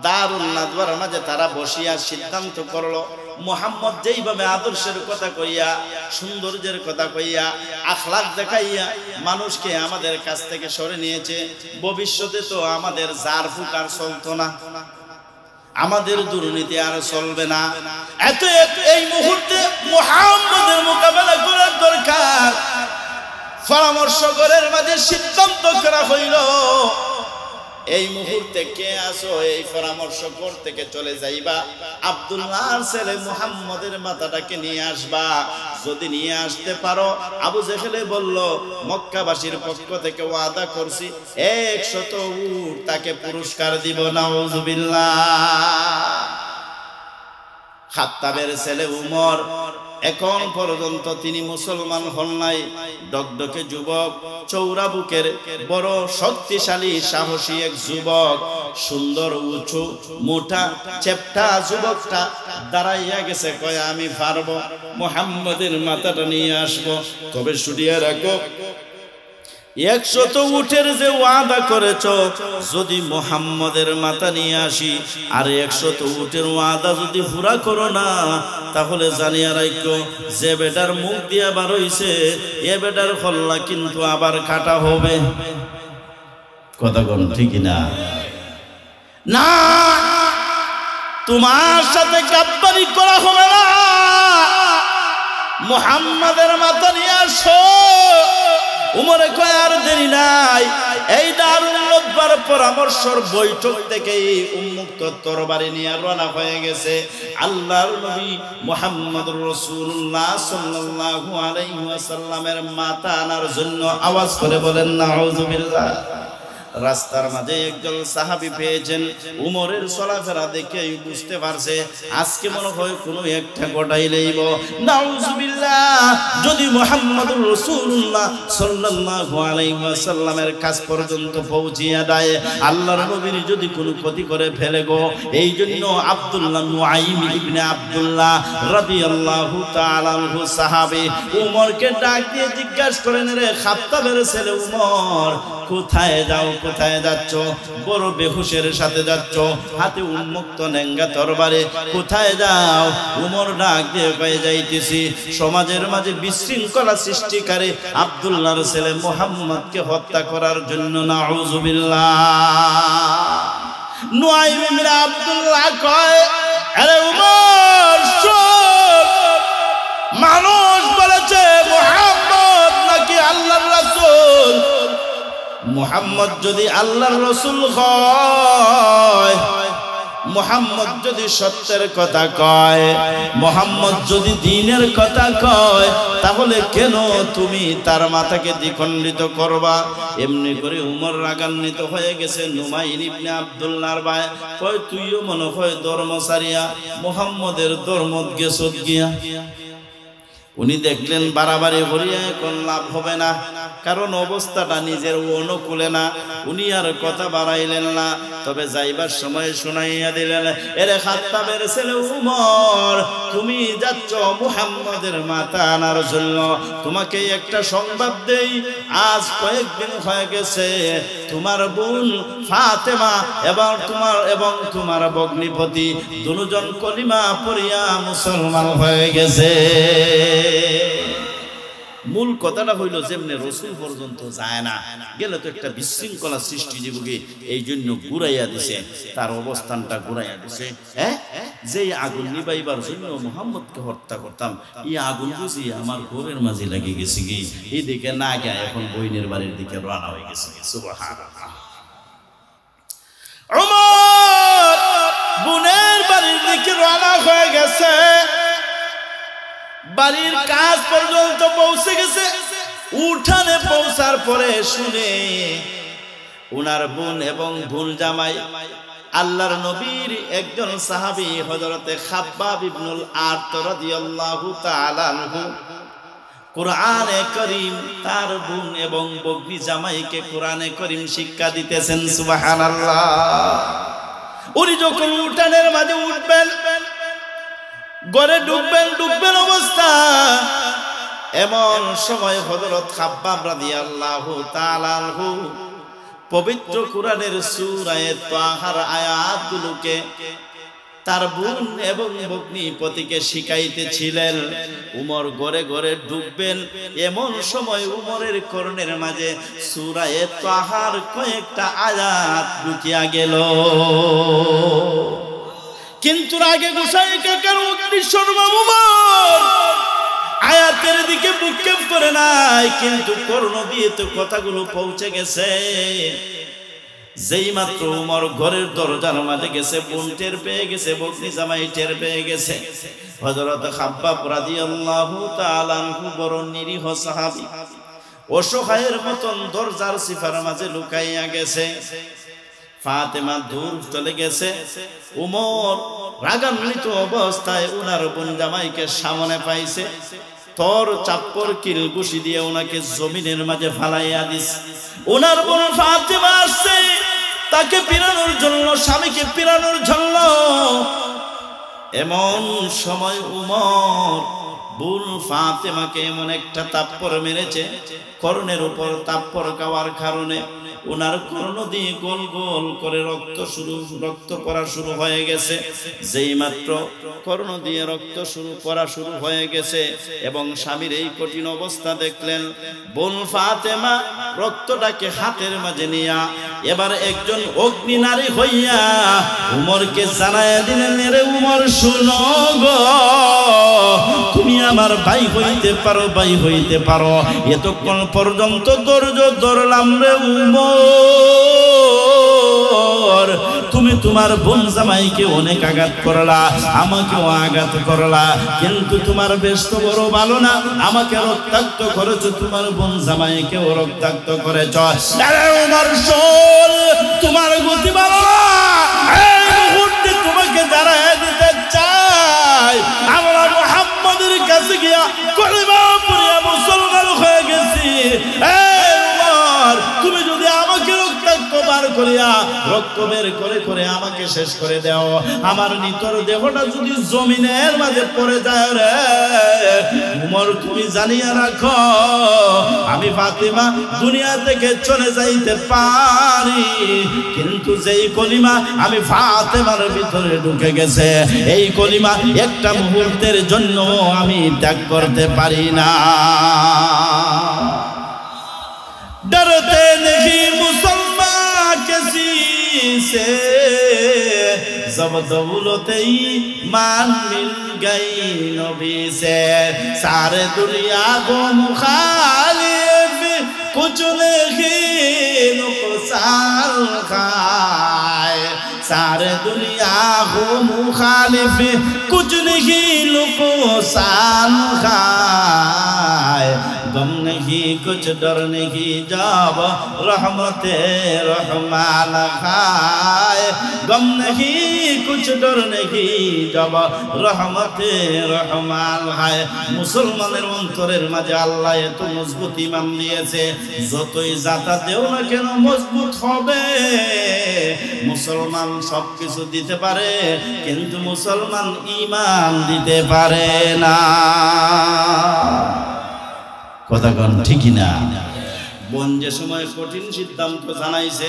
দারুন নাদওয়ার মাঝে তারা বসিয়া সিদ্ধান্ত করলো, মুহাম্মদ যেইভাবে আদর্শের কথা কইয়া, সৌন্দর্যের কথা কইয়া, আখলাক দেখাইয়া মানুষকে আমাদের কাছ থেকে সরে নিয়েছে, ভবিষ্যতে তো আমাদের জার ফুকার চলতো না, আমাদের দুর্নীতি আর চলবে না। এত এই মুহূর্তে মুহাম্মদের মোকাবেলা করার দরকার। পরামর্শ করার মাঝে সিদ্ধান্ত করা হইল, এই মুহূর্তে কে আসো, এই পরামর্শ থেকে চলে যাইবা, আব্দুল্লাহর ছেলে মুহাম্মদের মাথাটাকে নিয়ে আসবা। যদি নিয়ে আসতে পারো, আবু জেহেল বলল, মক্কাবাসীর পক্ষ থেকে ওয়াদা করছি 100 উট তাকে পুরস্কার দিব। নাউজুবিল্লাহ। খাত্তাবের ছেলে উমর, এখন পর্যন্ত তিনি মুসলমান হন নাই, ডকডকে যুবক, চৌড়া বুকের বড় শক্তিশালী সাহসী এক যুবক, সুন্দর উঁচু মোটা চেপটা যুবকটা দাঁড়াইয়া গেছে, কয় আমি পারবো, মুহাম্মদের মাথাটা নিয়ে আসবো। তবে শুনিয়ে রাখো, 100 উটের যে ওয়াদা করেছ, যদি মুহাম্মদের মাথা নিয়ে আসি আর 100 উটের ওয়াদা যদি পুরা করো না, তাহলে জানিয়া রাখো, যে বেটার মুখ দিয়া বার হইছে, এ বেটার কল্লা কিন্তু আবার কাটা হবে। কথা কোন ঠিক না? না, তোমার সাথে গাদ্দারি করা হবে না, মুহাম্মদের মাথা নিয়ে আসো। উমরে কয় আর দেরি নাই। এই দারুন নদওয়ার পরামর্শর বৈঠক থেকেই উন্মুক্ত তরবারি নিয়ে রওনা হয়ে গেছে আল্লাহর নবী মুহাম্মদুর রাসূলুল্লাহ সাল্লাল্লাহু আলাইহি ওয়াসাল্লামের মাথা আনার জন্য। আওয়াজ করে বলেন নাউযুবিল্লাহ। রাস্তার মাঝে একজন সাহাবী পেয়েছেন, উমরের চলাফেরা দেখে বুঝতে পারছে আজকে মনে হয় কোনো একটা গোটাই লইব। নাউযুবিল্লাহ। যদি মুহাম্মদুর রাসূলুল্লাহ সাল্লাল্লাহু আলাইহি ওয়াসাল্লামের কাছ পর্যন্ত পৌঁছিয়া দেয়, আল্লাহর নবীর যদি কোনো ক্ষতি করে ফেলে গো। এই জন্য আব্দুল্লাহ নুআইম ইবনে আব্দুল্লাহ রাদিয়াল্লাহু তাআলা আনহু সাহাবী উমরকে ডাক দিয়ে জিজ্ঞাসা করেন, রে খাত্তাবের ছেলে উমর, কোথায় যাও, কোথায় যাচ্ছ? বড় বেহুশের সাথে যাচ্ছ, হাতে উন্মুক্ত নেঙ্গা তরবারে, কোথায় যাও? উমর ডাক দিয়ে কয়ে, যাইতেছি সমাজের মাঝে বিশৃঙ্খলা সৃষ্টিকারী আব্দুল্লাহর ছেলে মুহাম্মদকে হত্যা করার জন্য। নাউযুবিল্লাহ। নুআইম ইবনে আব্দুল্লাহ কয়, আরে উমর শোন, মানুষ বলেছে মুহাম্মদ নাকি আল্লাহর রাসূল। মুহাম্মদ যদি আল্লাহর রাসূল হয়, মুহাম্মদ যদি সত্যের কথা কয়, মুহাম্মদ যদি দ্বীনের কথা কয়, তাহলে কেন তুমি তার মাথাকে দ্বিখণ্ডিত করবা? এমনি করে উমর রাগান্বিত হয়ে গেছে। নুমাইর ইবনে আব্দুল্লাহর ভাই কয়, তুইও মনে হয় ধর্ম ছাড়িয়া মুহাম্মদের ধর্মত গেছত গিয়া। উনি দেখলেন বাড়াবাড়ি হরিয়া এখন লাভ হবে না, কারণ অবস্থাটা নিজের অনুকূলে না। উনি আর কথা বাড়াইলেন না, তবে যাইবার সময় শুনাইয়া দিলেন, এরে খাত্তাবের ছেলে উমর, তুমি যাচ্ছ মুহাম্মদের মাথা আনার জন্য। তোমাকে একটা সংবাদ দেই, আজ কয়েকদিন হয়ে গেছে তোমার বোন ফাতেমা এবং তোমার ভগ্নিপতি দুজন কলিমা পড়িয়া মুসলমান হয়ে গেছে। মূল কথাটা হইল, যেমনি রসুল পর্যন্ত যায় না, গেলে তো একটা বিশৃঙ্খলা সৃষ্টি জীবকে, এই জন্য ঘুরাইয়া দিছে, তার অবস্থানটা ঘুরাইয়া দিছে। যে আগুন নিবাইবার জন্য মুহাম্মদকে হত্যা করতাম, এই আগুন বুঝি আমার ঘরের মাঝে লেগে গেছে কি, এই দিকে না গিয়ে এখন বইনের বাড়ির দিকে রানা হয়ে গেছে। সুবহানাল্লাহ। ওমর বোনের বাড়ির দিকে রানা হয়ে গেছে, বাড়ির কাজ পর্যন্ত পৌঁছে গেছে। উঠানে পৌঁছার পরে শুনে উনার বোন এবং বোন জামাই আল্লাহর নবীর একজন সাহাবী হযরতে খাব্বাব ইবনুল আরত রাদিয়াল্লাহু তাআলা আনহু কোরআনে কারীম তার বোন এবং ভগ্নী জামাইকে কোরআনে কারীম শিক্ষা দিতেছেন। সুবহানাল্লাহ। উনি যখন উঠানের মাঝে উঠবেন, ঘরে ঢুকবেন অবস্থা, এমন সময় হযরত খাব্বাব রাদিয়াল্লাহু তাআলা আনহু পবিত্র কোরআনের সূরা তাহার আয়াতগুলোকে তার বোন এবং ভগ্নিপতিকে শিখাইতেছিলেন। উমর ঘরে ঘরে ঢুকবেন, এমন সময় উমরের কর্ণের মাঝে সূরা তাহার কয়েকটা আয়াত ঢুকিয়া গেল। কিন্তু আগে গোসাই কাকার অগ্নিশর্মা উমর আয়াতের দিকে ভ্রুক্ষেপ করে নাই, কিন্তু কর্ণ দিয়ে তো কথাগুলো পৌঁছে গেছে। যেই মাত্র উমর ঘরের দরজার মাঝে গেছে, বোন টের পেয়ে গেছে, ভগ্নী জামাই টের পেয়ে গেছে। হযরত খাব্বাব রাদিয়াল্লাহু তাআলা আনহু বড় নিরীহ সাহাবী, অসহায়ের মতন দরজার সিফার মাঝে লুকাইয়া গেছে। ফাতেমা দূর চলে গেছে। উমর রাগান্বিত অবস্থায় উনার বোন জামাইকে সামনে পাইছে, তোর চাপ্পর কিল ঘুষি দিয়ে ওনাকে জমিনের মাঝে ফালাইয়া দিস। ওনার বোন ফাতেমা আসছে তাকে পিরানোর জন্য, স্বামীকে পিরানোর জন্য। এমন সময় উমর বোন ফাতেমাকে এমন একটা তাপ্পর মেরেছে, কর্ণের উপর তাপ্পর খাওয়ার কারণে ওনার কর্ণ দিয়ে গোল গোল করে রক্ত পড়া শুরু হয়ে গেছে। যেই মাত্র কর্ণ দিয়ে রক্ত পড়া শুরু হয়ে গেছে এবং স্বামীর এই কঠিন অবস্থা দেখলেন, বোন ফাতেমা রক্তটাকে হাতের মাঝে নিয়া এবার একজন অগ্নি নারী হইয়া উমরকে জানাইয়া দিলেন, রে উমর শুনো গো, তুমি আমার ভাই হইতে পারো, ভাই হইতে পারো। এতক্ষণ পর্যন্ত ধৈর্য ধরলাম রে উমর, তুমি তোমার বোন জামাইকে অনেক আঘাত করলা, আমাকেও আঘাত করলা, কিন্তু তোমার বেশ তো বড় ভালো না, আমাকে রক্তাক্ত করেছো, তোমার বোন জামাইকেও রক্তাক্ত করেছ। উমর শোন, তোমার গতি ভালো না, এই মুহূর্তে তোমাকে দাঁড়ায় দিতে চাই। আমরা মুহাম্মদের কাছে গিয়া কলিমা পড়িয়া মুসলমান হয়ে গেছি। তুমি যদি আমাকে রক্তাক্ত বার করিয়া রক্ত বের করে করে আমাকে শেষ করে দাও, আমার নিতর দেহটা যদি জমিনের মাঝে পড়ে যায় রে উমর, তুমি জানিয়া রাখো আমি ফাতেমা দুনিয়া থেকে চলে যাইতে পারি, কিন্তু যেই কলিমা আমি ফাতেমার ভিতরে ঢুকে গেছে, এই কলিমা একটা মুহূর্তের জন্য আমি ত্যাগ করতে পারি না। डरते नहीं मुसलमान किसी से, जब दौलत ईमान मिल गई नबी से, सारे दुनिया को मुखालिफ कुछ नहीं नुकसान खाए, सारे दुनिया हो मुखालिफ कुछ नहीं लुको सान खाए गम नहीं कुछ डर नहीं जब रहमते रहमान खाए गम नहीं कुछ डर नहीं जब रहमते रहमान खाए মুসলমানের অন্তরের মাঝে আল্লাহ এত মজবুত ঈমান দিয়েছে যতই জাতা দেও না কেন মজবুত হবে মুসলমান সবকিছু দিতে পারে কিন্তু মুসলমান ঈমান দিতে পারে না কথা কোন ঠিক না বোন যে সময় কঠিন সিদ্ধান্ত জানাইছে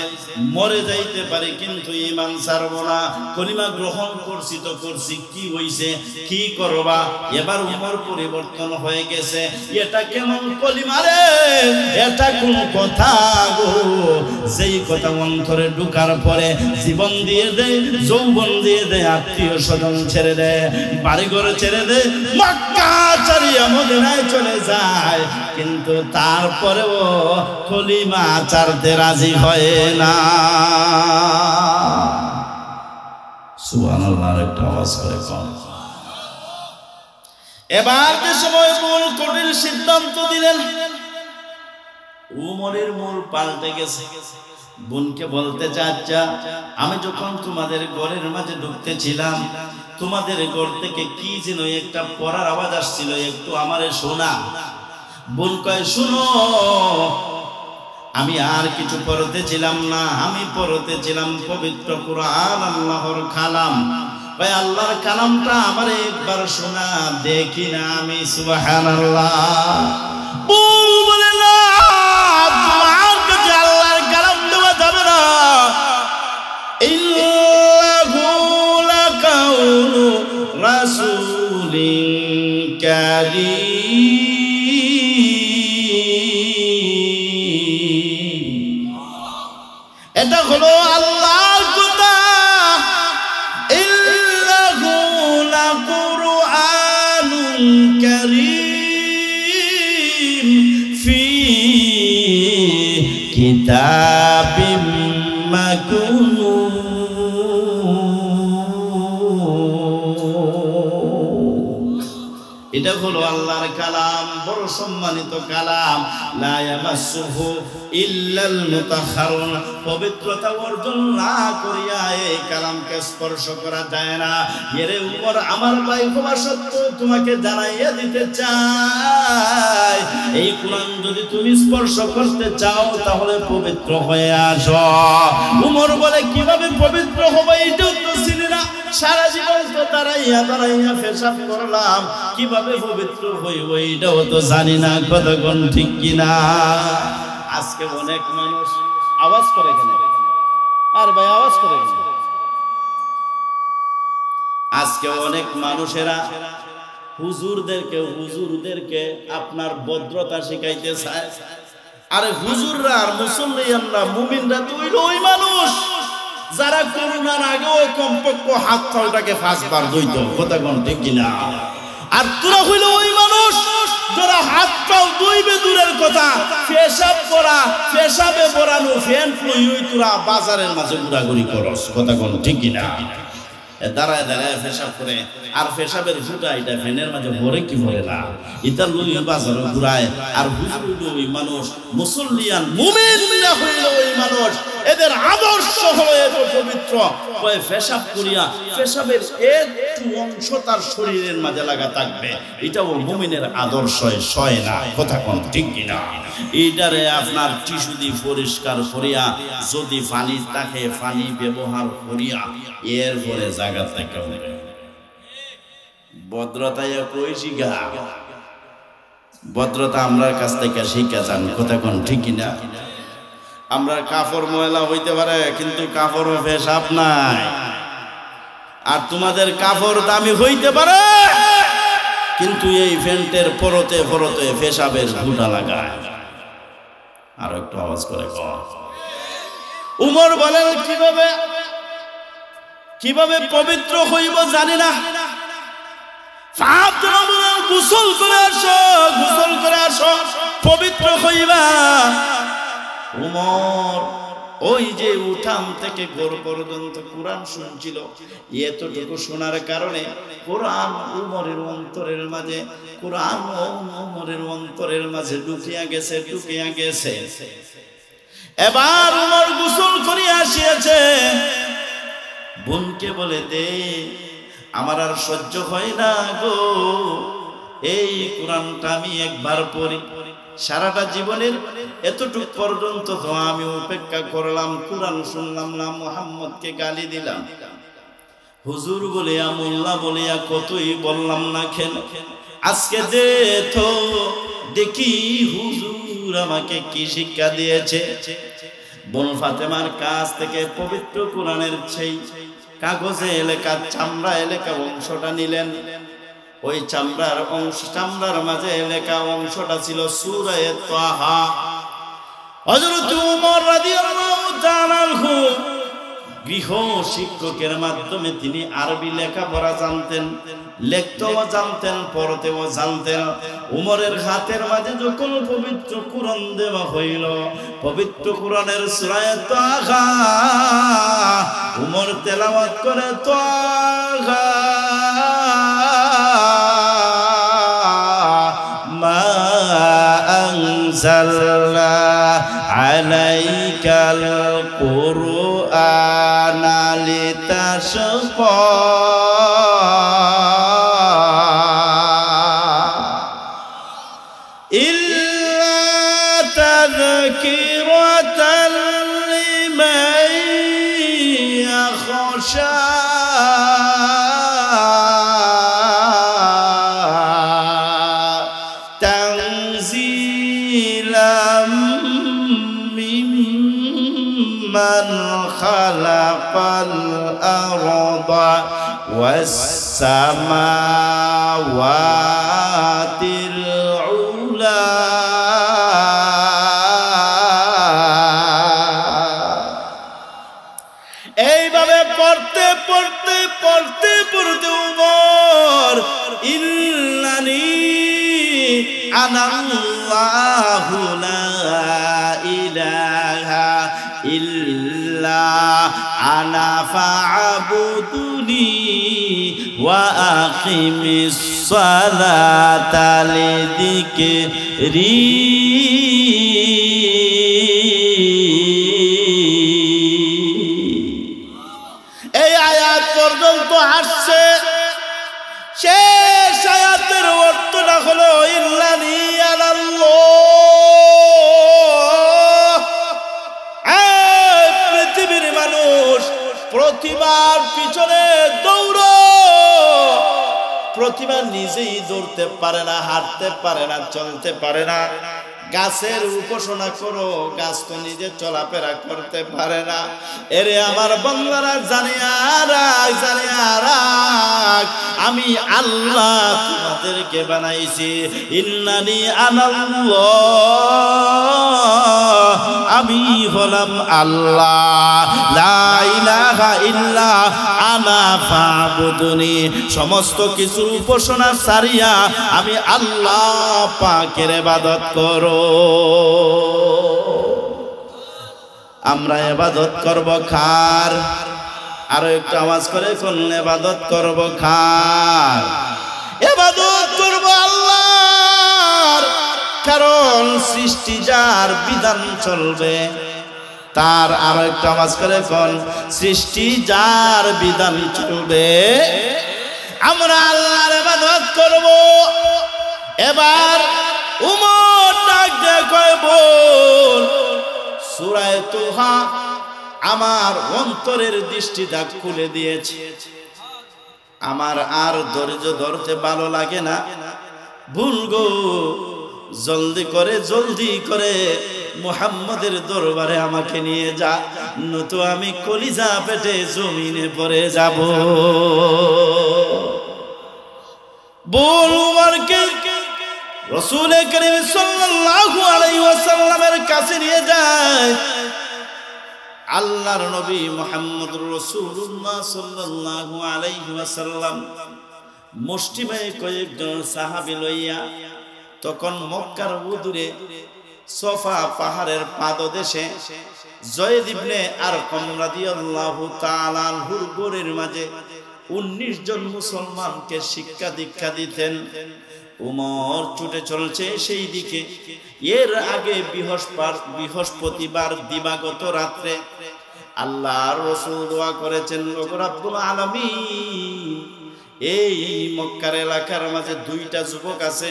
মরে যাইতে পারে কিন্তু ঈমান ছাড়ব না কলিমা গ্রহণ করছি তো করছি কি হইছে কি করবা এবার উমর পরিবর্তন হয়ে গেছে এটা কেমন কলিমা রে এটা কোন কথা গো যেই কথা অন্তরে ঢোকার পরে জীবন দিয়ে দেয় যৌবন দিয়ে দেয় আত্মীয় স্বজন ছেড়ে দেয় বাড়িঘর ছেড়ে দেয় মক্কা ছাড়িয়া মদিনায় চলে যায় কিন্তু তারপরেও কলিমা ছাড়তে রাজি হয় না সুবহানাল্লাহর একটা আওয়াজ করে কোন এবার যে সময় মূল কঠিন সিদ্ধান্ত দিলেন উমরের মূল পাল্টে গেছে বোনকে বলতে চাচ্ছা আমি যখন তোমাদের ঘরের মাঝে ঢুকতেছিলাম তোমাদের ঘর থেকে কি যেন একটা পড়ার আওয়াজ আসছিল একটু আমারে শোনা বোন কয় শুনো আমি আর কিছু পড়তেছিলাম না আমি পড়তেছিলাম পবিত্র কুরআন আল্লাহর কালাম ভাই আল্লাহর কালামটা আমারে একবার শোনা দেখি না আমি সুবহানাল্লাহ বল বলে না তোমার কাছে আল্লাহর কালাম দেওয়া যাবে না ইল্লাহু লাকাউলু রাসূলিন কারীম এটা হলো আল্লাহর কথা ইল্লাহু লাকুরআনুন কারীম ফি কিতাবিম মাকুনুন এটা হলো আল্লাহর কালাম বড় সম্মানিত কালাম লা ইয়ামাসসুহু ইল্লাল মুতাহহারুন পবিত্রতা অর্জন না করিয়া এই কালামকে স্পর্শ করা যায় না এরে উমর আমার ভাই হওয়া সত্ত্বেও তোমাকে জানাইয়া দিতে চাই এই কুরআন যদি তুমি স্পর্শ করতে চাও তাহলে পবিত্র হয়ে আসো উমর বলে কিভাবে পবিত্র হবে এটাও তো চিনি না সারা জীবন তো দাঁড়াইয়া দাঁড়াইয়া পেশাব করলাম কিভাবে পবিত্র হইব এটাও তো জানি না কতক্ষণ ঠিক কিনা আজকে অনেক মানুষ আওয়াজ করে কেন আর ভাই আওয়াজ করে কেন আজকে অনেক মানুষেরা হুজুরদেরকে আপনার ভদ্রতা শিখাইতে চায় আরে হুজুররা আর মুসল্লিয়ানরা মুমিনরা তো ওই মানুষ যারা করোনার আগেও কমপক্ষে হাত পাওটাকে 5 বার ধুইত কথা কোন ঠিক কিনা আর তোরা হইল ওই মানুষ যারা হাত পাও ধুইবে দূরের কথা পেশাব করা পেশাবে পরানো ফ্যান ফুই তোরা বাজারের মাঝে ঘোরাঘুরি করস কথা কোন ঠিক কিনা দাঁড়ায় দাঁড়ায় পেশাব করে আর পেশাবের ফুটা এটা ফ্যানের মাঝে ভরে কি ভরে না এটা লইয়া বাজারে ঘুরায় আর হুজুর ওই মানুষ মুসল্লিয়ান মুমিনরা হইল ওই মানুষ এদের আদর্শ হলো এত পবিত্র কয় পেশাব করিয়া পেশাবের একটু অংশ তার শরীরের মাঝে লাগা থাকবে এটাও মুমিনের আদর্শ হয় না কথা কোন ঠিক কিনা এইটারে আপনার টিস্যু দিয়ে পরিষ্কার করিয়া যদি পানি থাকে পানি ব্যবহার করিয়া এরপরে জায়গা থেকে ভদ্রতায় কই শিখা ভদ্রতা আমরার কাছ থেকে শিখা যান কথা কোন ঠিক কিনা আমরা কাপড় ময়লা হইতে পারে কিন্তু কাপড় পেশাব নাই আর তোমাদের কাপড় দামি হইতে পারে কিন্তু এই ফ্যান্টের পরতে পরতে পেশাবের ফুটা লাগায় আর একটু আওয়াজ করে উমর বলেন কিভাবে পবিত্র হইব জানি না গোসল করে আসো পবিত্র হইবা উমর ওই যে উঠান থেকে ঘর পর্যন্ত কোরআন শুনছিল। এতটুকু শোনার কারণে কোরআন উমরের অন্তরের মাঝে, কোরআন উমরের অন্তরের মাঝে ঢুকিয়া গেছে। এবার উমর গোসল করিয়া আসিয়াছে, বোনকে বলে দে, আমার আর সহ্য হয় না গো, এই কোরআনটা আমি একবার পড়ি। সারাটা জীবনের এতটুক পর্যন্ত তো আমি অপেক্ষা করলাম, কোরআন শুনলাম না, মুহাম্মদকে গালি দিলাম, হুজুর বলিয়া মোল্লা বলিয়া কতই বললাম না কেন, আজকে দে তো দেখি হুজুর আমাকে কি শিক্ষা দিয়েছে। বোন ফাতেমার কাছ থেকে পবিত্র কোরআনের সেই কাগজে লেখা, চামড়া লেখা অংশটা নিলেন। ওই চামড়ার মাঝে লেখা অংশটা ছিল সূরা তাহা। হযরত ওমর রাদিয়াল্লাহু তাআলা গৃহ শিক্ষকের মাধ্যমে তিনি আরবি লেখাপড়া জানতেন, লিখতেও জানতেন, পড়তেও জানতেন। উমরের হাতের মাঝে যখন পবিত্র কোরআন দেওয়া হইল, পবিত্র কোরআনের সূরা তাহা উমর তেলাওয়াত করে, তাহা মা আনজালনা আলাইকাল কুরআনা লিতাশকা ইল্লা তাযকিরাতাল লিমান ইয়াখশা তানজিলাম মিম্মান খালাকাল আরদা ওয়াস সামাওয়াতিল উলা। এইভাবে পড়তে উমর ইন্নানি আনাল্লাহু লা ইলাহা ইল্লা আনা ফা'বুদুনি ওয়া আকিমিস সালাতা লিযিকরি। এই আয়াত পর্যন্ত আসছে, শেষ আয়াতের অর্থটা হলো ইল্লানি আনাল্লাহ। পৃথিবীর মানুষ প্রতিমার পিছনে দৌড়, প্রতিমা নিজেই দৌড়তে পারে না, হাঁটতে পারে না, চলতে পারে না। গাছের উপাসনা করো, গাছ তো নিজে চলাফেরা করতে পারে না। এরে আমার বান্দারা জানিয়া রাখ, আমি আল্লাহ তোমাদেরকে বানাইছি। ইন্নানি আনাল্লাহ, আমি হলাম আল্লাহ। লা ইলাহা ইল্লা আনা ফা'বুদুনি, সমস্ত কিছুর উপাসনা ছাড়িয়া আমি আল্লাহ পাকের ইবাদত করো। আমরা ইবাদত করব কার? আরো একটু আওয়াজ করে কোন ইবাদত করব কার? ইবাদত করব আল্লাহর। কারণ সৃষ্টি যার, বিধান চলবে তার। আরো একটু আওয়াজ করে কোন সৃষ্টি যার, বিধান চলবে। আমরা আল্লাহর ইবাদত করব। এবার উমর ডাক দিয়ে কয়, বল সূরা তাহা আমার অন্তরের দৃষ্টিটা খুলে দিয়েছে, আমার আর ধৈর্য ধরতে ভালো লাগে না। ভুল গো, জলদি করে মুহাম্মদের দরবারে আমাকে নিয়ে যা, নয়তো আমি কলিজা পেটে জমিনে পড়ে যাব। বল উমরকে রাসূল করিম সাল্লাল্লাহু আলাইহি ওয়াসাল্লামের কাছে নিয়ে যায়। আল্লাহর নবী মুহাম্মদুর রাসূলুল্লাহ সাল্লাল্লাহু আলাইহি ওয়াসাল্লাম মুষ্টিমেয় কয়েকজন সাহাবী লইয়া তখন মক্কার উদূরে সফা পাহাড়ের পাদদেশে জয়েদ ইবনে আরকম রাদিয়াল্লাহু তাআলা আনহুর গোরের মাঝে 19 জন মুসলমানকে শিক্ষা দীক্ষা দিতেন। উমর ছুটে চলছে সেই দিকে। এর আগে বৃহস্পতিবার দিবাগত রাত্রে আল্লাহর রাসূল দোয়া করেছেন, ওগো রব্বুল আলামিন, এই মক্কার এলাকার মাঝে দুইটা যুবক আছে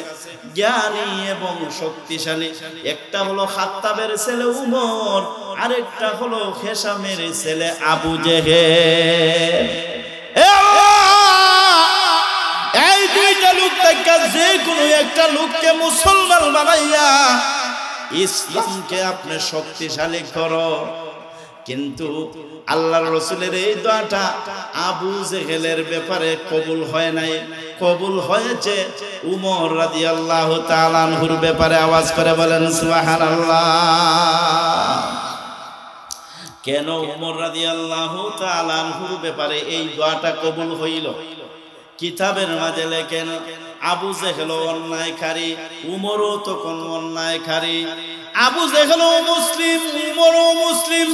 জ্ঞানী এবং শক্তিশালী, একটা হলো খাত্তাবের ছেলে উমর, আরেকটা হলো হেশামের ছেলে আবু জেহেল। এই দুইটা লোক থেকে যে কোনো একটা লোককে মুসলমান বানাইয়া ইসলামকে আপনি শক্তিশালী করো। কিন্তু আল্লাহর রাসূলের এই দোয়াটা আবু জেহেলের ব্যাপারে কবুল হয় নাই, কবুল হয়েছে উমর রাদিয়াল্লাহু তাআলা আনহুর ব্যাপারে। আওয়াজ করে বলেন সুবহানাল্লাহ। কেন উমর রাদিয়াল্লাহু তাআলা আনহুর ব্যাপারে এই দোয়াটা কবুল হইল? কিতাবের মাঝে লেখেন, আবু জেহেল অন্যায়কারী, উমরও তখন অন্যায়কারী। আবু জেহেলও মুসলিম, উমরও মুসলিম,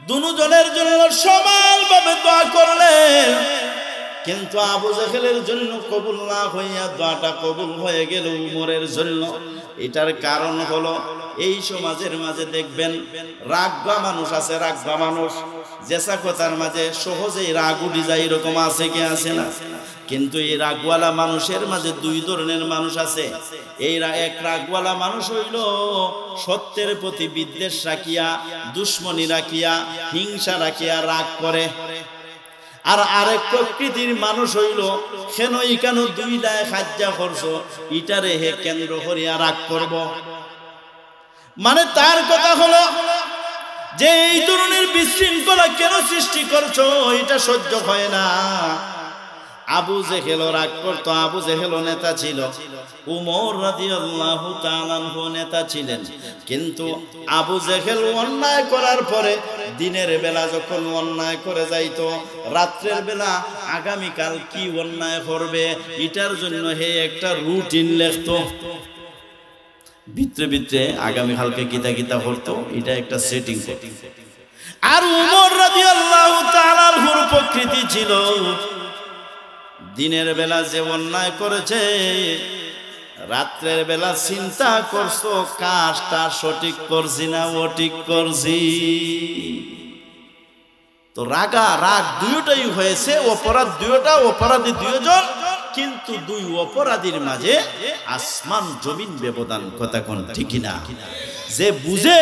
দুজনের জন্য সমানভাবে দোয়া করলেন। কিন্তু আবু জেহেলের জন্য কবুল না হইয়া দোয়াটা কবুল হয়ে গেল উমরের জন্য। এটার কারণ হলো এই সমাজের মাঝে দেখবেন রাগবা মানুষ আছে, রাগবা মানুষ জেসা কথার মাঝে সহজেই রাগ উঠে যায়, এরকম আছে কি আছে না? কিন্তু এই রাগওয়ালা মানুষের মাঝে দুই ধরনের মানুষ আছে। এই এক রাগওয়ালা মানুষ হইল সত্যের প্রতি বিদ্বেষ রাখিয়া, দুশ্মনী রাখিয়া, হিংসা রাখিয়া রাগ করে। আর আরেক প্রকৃতির মানুষ হইল কেন ইকানো দুইটায় খাজ্জা করছো, ইটারে হে কেন্দ্র করিয়া রাগ করব। মানে তার কথা হলো যে এই ধরনের বিশৃঙ্খলা কেন সৃষ্টি করছো, এটা সহ্য হয় না। আবু জেহেল রাগ করতো। আবু জেহেল নেতা ছিল, উমর রাদিয়াল্লাহু তাআলা আনহু নেতা ছিলেন। কিন্তু আবু জেহেল অন্যায় করার পরে দিনের বেলা যখন অন্যায় করে যাইতো, রাত্রের বেলা আগামীকাল কি অন্যায় করবে এটার জন্য হে একটা রুটিন লিখতো। ভিতরে ভিতরে আগামীকালকে কিতা কিতা করতো, এটা একটা সেটিং করতো। আর উমর রাদিয়াল্লাহু তাআলা আনহুর প্রকৃতি ছিল দিনের বেলা যে অন্যায় করেছে, রাত্রের বেলা চিন্তা করছো কাজটা সঠিক করছি না অঠিক করছি। তো রাগ দুইটাই হয়েছে, অপরাধ দুইটা, অপরাধী দুইজন, কিন্তু দুই অপরাধীর মাঝে আসমান জমিন ব্যবধান। কথা কোন ঠিক না? যে বুঝে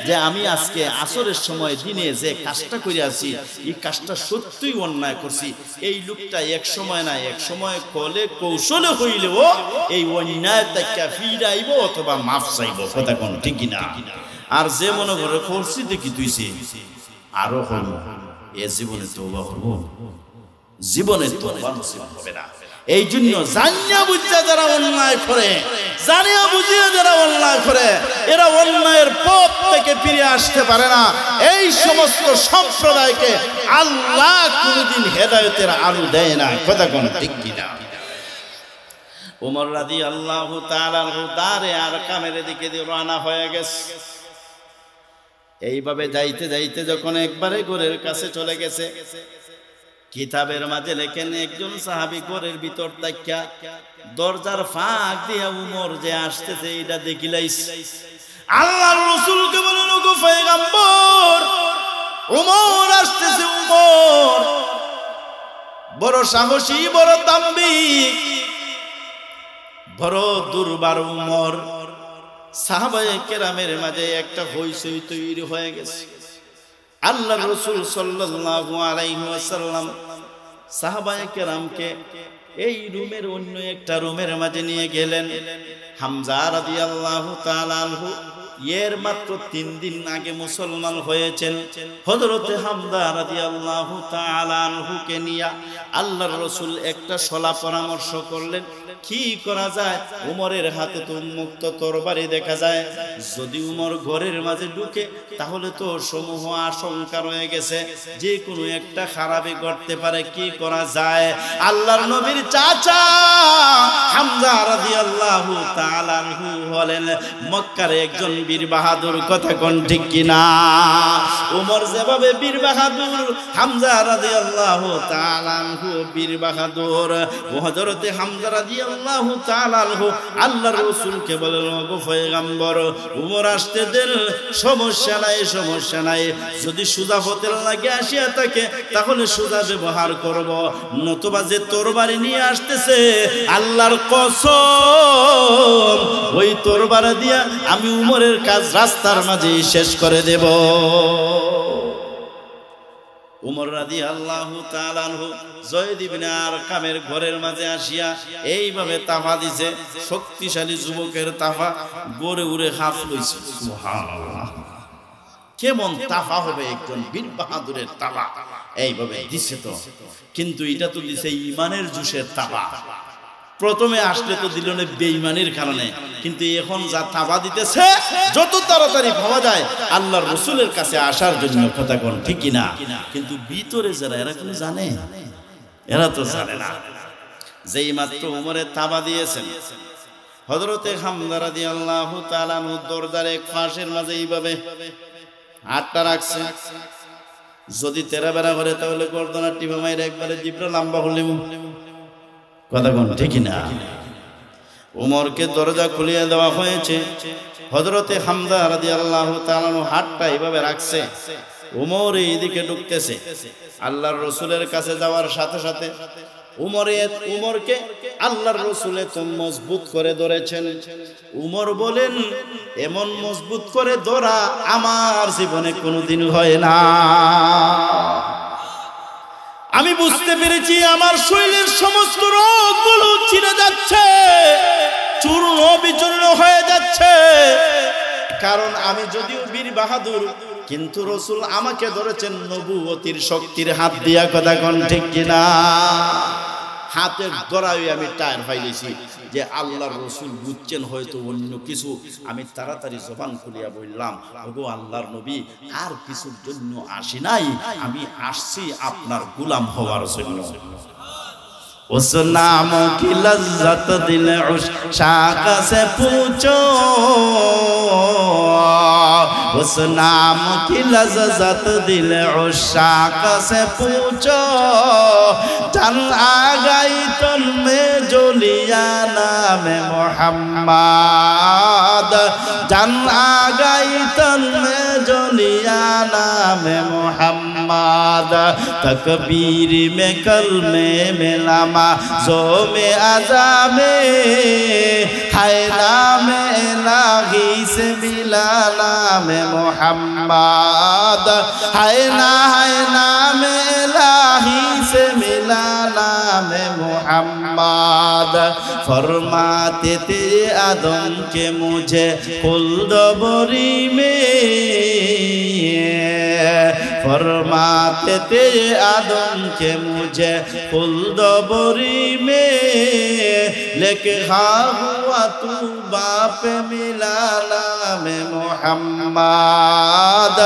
যে আমি আজকে আসরের সময় দিনে যে কাজটা করে আছি, এই কাজটা সত্যিই অন্যায় করছি, এই লোকটা এক সময় না এক সময় কলে কৌশলে হইলেও এই অন্যায় থেকে ফিরাইব অথবা মাফ চাইব। কথা কোন ঠিক না? আর যে মনে করে করছি দেখি তুইছে আরো হল, এ জীবনে তওবা করব, জীবনে তওবা নসিব হবে না। এই জন্য জানিয়া বুঝিয়া যারা অন্যায় করে, জানিয়া বুঝিয়া যারা অন্যায় করে, এরা অন্যায়ের পথ থেকে ফিরে আসতে পারে না। এই সমস্ত সম্প্রদায়কে আল্লাহ কোনদিন হেদায়েতের আলো দেয় না। কথা কোন ঠিক কিনা? ওমর রাদিয়াল্লাহু তাআলা দারে আরকামের দিকে রওনা হয়ে গেছে। এইভাবে যাইতে যাইতে যখন একবারে ঘরের কাছে চলে গেছে, কিতাবের মাঝে লেখেন একজন সাহাবী ঘরের ভিতর তাকিয়া দরজার ফাঁক দিয়া উমর যে আসতেছে এটা দেখিলাইস। আল্লাহর রাসূলকে বলেন, ওগো পয়গম্বর, উমর আসতেছে। উমর বড় সাহসী, বড় দাম্ভিক, বড় দুর্বার উমর। সাহাবায়ে কেরামের মাঝে একটা হইচই তৈরি হয়ে গেছে। আল্লাহর রাসূল সাল্লাল্লাহু আলাইহি ওয়াসাল্লাম সাহাবায়ে কেরামকে এই রুমের অন্য একটা রুমের মাঝে নিয়ে গেলেন। হামজা রাদিয়াল্লাহু তাআলা আনহু এর মাত্র 3 দিন আগে মুসলমান হয়েছেন। হযরতে হামজা রাদিয়াল্লাহু তাআলা আনহুকে নিয়ে আল্লাহর রাসূল একটা সলা পরামর্শ করলেন, কি করা যায়? উমরের হাতে তো উন্মুক্ত তরবারি দেখা যায়, যদি উমর ঘরের মাঝে ঢুকে তাহলে তো সমূহ আশঙ্কা রয়ে গেছে, যে কোনো একটা খারাপই করতে পারে, কি করা যায়? আল্লাহর নবীর চাচা হামজা রাদিয়াল্লাহু তাআলা আনহু হলেন মক্কার একজন বীর বাহাদুর, কথা কোন ঠিক কিনা? ওমর যেভাবে বীর বাহাদুর, হামজা রাদিয়াল্লাহু তাআলা আনহু বীর বাহাদুর। হযরতে হামজা রাদিয়াল্লাহু তাআলা আনহু আল্লাহর রাসূলকে বলেন, ওগো পয়গম্বর, ওমর আসতে দেন, সমস্যা নাই, সমস্যা নাই। যদি সুজা পথের লাগে আসিয়া থাকে তাহলে সুজা ব্যবহার করব, নতুবা যে তরবারি নিয়ে আসতেছে আল্লাহর কসম ওই তরবারি দিয়া আমি উমরের কাজ রাস্তার মাঝে শেষ করে দেব। উমর রাদিয়াল্লাহু তাআলা আনহু যায়েদ ইবনে আরকামের ঘরের মাঝে আসিয়া এইভাবে তাফা দিছে, শক্তিশালী যুবকের তাফা, গড়ে উড়ে হাফ লইছে। সুবহানাল্লাহ, কেমন তাফা হবে একজন বীর বাহাদুরের তাফা, এইভাবে দিছে তো। কিন্তু এটা তো দিছে ঈমানের জোশের তাফা। প্রথমে আসলে তো দিল না বেঈমানির কারণে, কিন্তু এখন যা তাফা দিতেছে যত তাড়াতাড়ি পাওয়া যায় আল্লাহর রাসূলের কাছে আসার জন্য, কথা কোন ঠিক কিনা? কিন্তু ভিতরে যারা, এরা কোনো জানে? এরা তো জানে না। যেই মাত্র ওমরের তাফা দিয়েছেন, হযরতে হামজা রাদিয়াল্লাহু তাআলা আনহু দরজার এক পাশের মাঝে এইভাবে হাতটা রাখছে। যদি তেরা বেড়া করে তাহলে গর্দনা টিপা মাইরে একবারে জিব্রা লম্বা হলিম, কথা কোন ঠিক না? ওমরকে দরজা খুলিয়ে দেওয়া হয়েছে। হযরতে হামজা রাদিয়াল্লাহু তাআলা হাতটা এইভাবে রাখছে, ওমর এইদিকে ঢুকতেছে। আল্লাহর রাসূলের কাছে যাওয়ার সাথে সাথে উমরকে আল্লাহর রাসূল এত মজবুত করে ধরেছেন। উমর বলেন, এমন মজবুত করে ধরা আমার জীবনে কোনোদিন হয় না। আমি বুঝতে পেরেছি আমার শরীরের সমস্ত রোগগুলো ছিঁড়ে যাচ্ছে, চূর্ণ বিচূর্ণ হয়ে যাচ্ছে। কারণ আমি যদিও বীর বাহাদুর, কিন্তু রাসূল আমাকে ধরেছেন নবুয়তির শক্তির হাত দিয়া, কথা কোন ঠিক কিনা? হাতের ধরাই আমি টায়ার ফাইলেছি যে আল্লাহর রাসূল বুঝছেন হয়তো অন্য কিছু। আমি তাড়াতাড়ি জবান খুলিয়া বললাম, ওগো আল্লাহর নবী, আর কিছুর জন্য আসি নাই, আমি আসছি আপনার গোলাম হওয়ার জন্য। उस नाम की लज्जत दिल उशाक से पूछो, उस नाम की लज्जत दिल उशाक से पूछो, जन आ गई तुममें जो लिया नाम मोहम्मद, जन आ गई तुममें जो लिया नाम मोहम्मद, तकबीर में कलमे में लमा जो में आजा में है नाम इलाही से मिला नाम मोहम्मद, है नाम इलाही से मिला नाम मोहम्मद। फरमाते थे आदम के मुझे खुल्दबरी में, फरमाते थे आदम के मुझे खुल्दबरी में, लेके हाँ हुआ तू बाप मिला नाम मोहम्मद,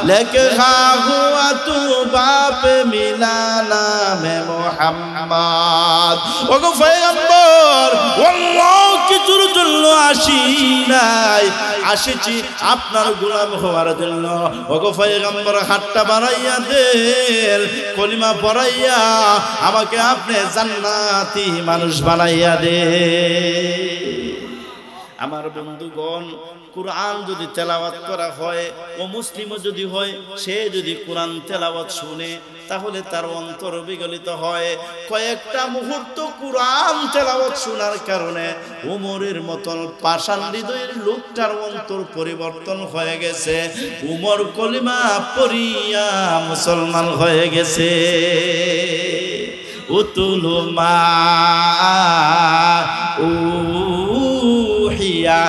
लेके हाँ हुआ तू बाप मिला नाम मोहम्मद। ওগো পয়গম্বর, আল্লাহ কিছুর জন্য আসি নাই, আসেছি আপনার গোলাম হওয়ার জন্য। ওগো পয়গম্বর, হাতটা বাড়াইয়া দেন, কলিমা পড়াইয়া আমাকে আপনি জান্নাতি মানুষ বানাইয়া দে। আমার বন্ধুগণ, কুরআন যদি তেলাওয়াত করা হয়, ও মুসলিমও যদি হয়, সে যদি কোরআন তেলাওয়াত শুনে তাহলে তার অন্তর বিগলিত হয়। কয়েকটা মুহূর্ত কোরআন তেলাওয়াত শোনার কারণে উমরের মতন পাষাণ হৃদয়ের লোকটার অন্তর পরিবর্তন হয়ে গেছে। উমর কলিমা পড়িয়া মুসলমান হয়ে গেছে। উতুলু মা উহিয়া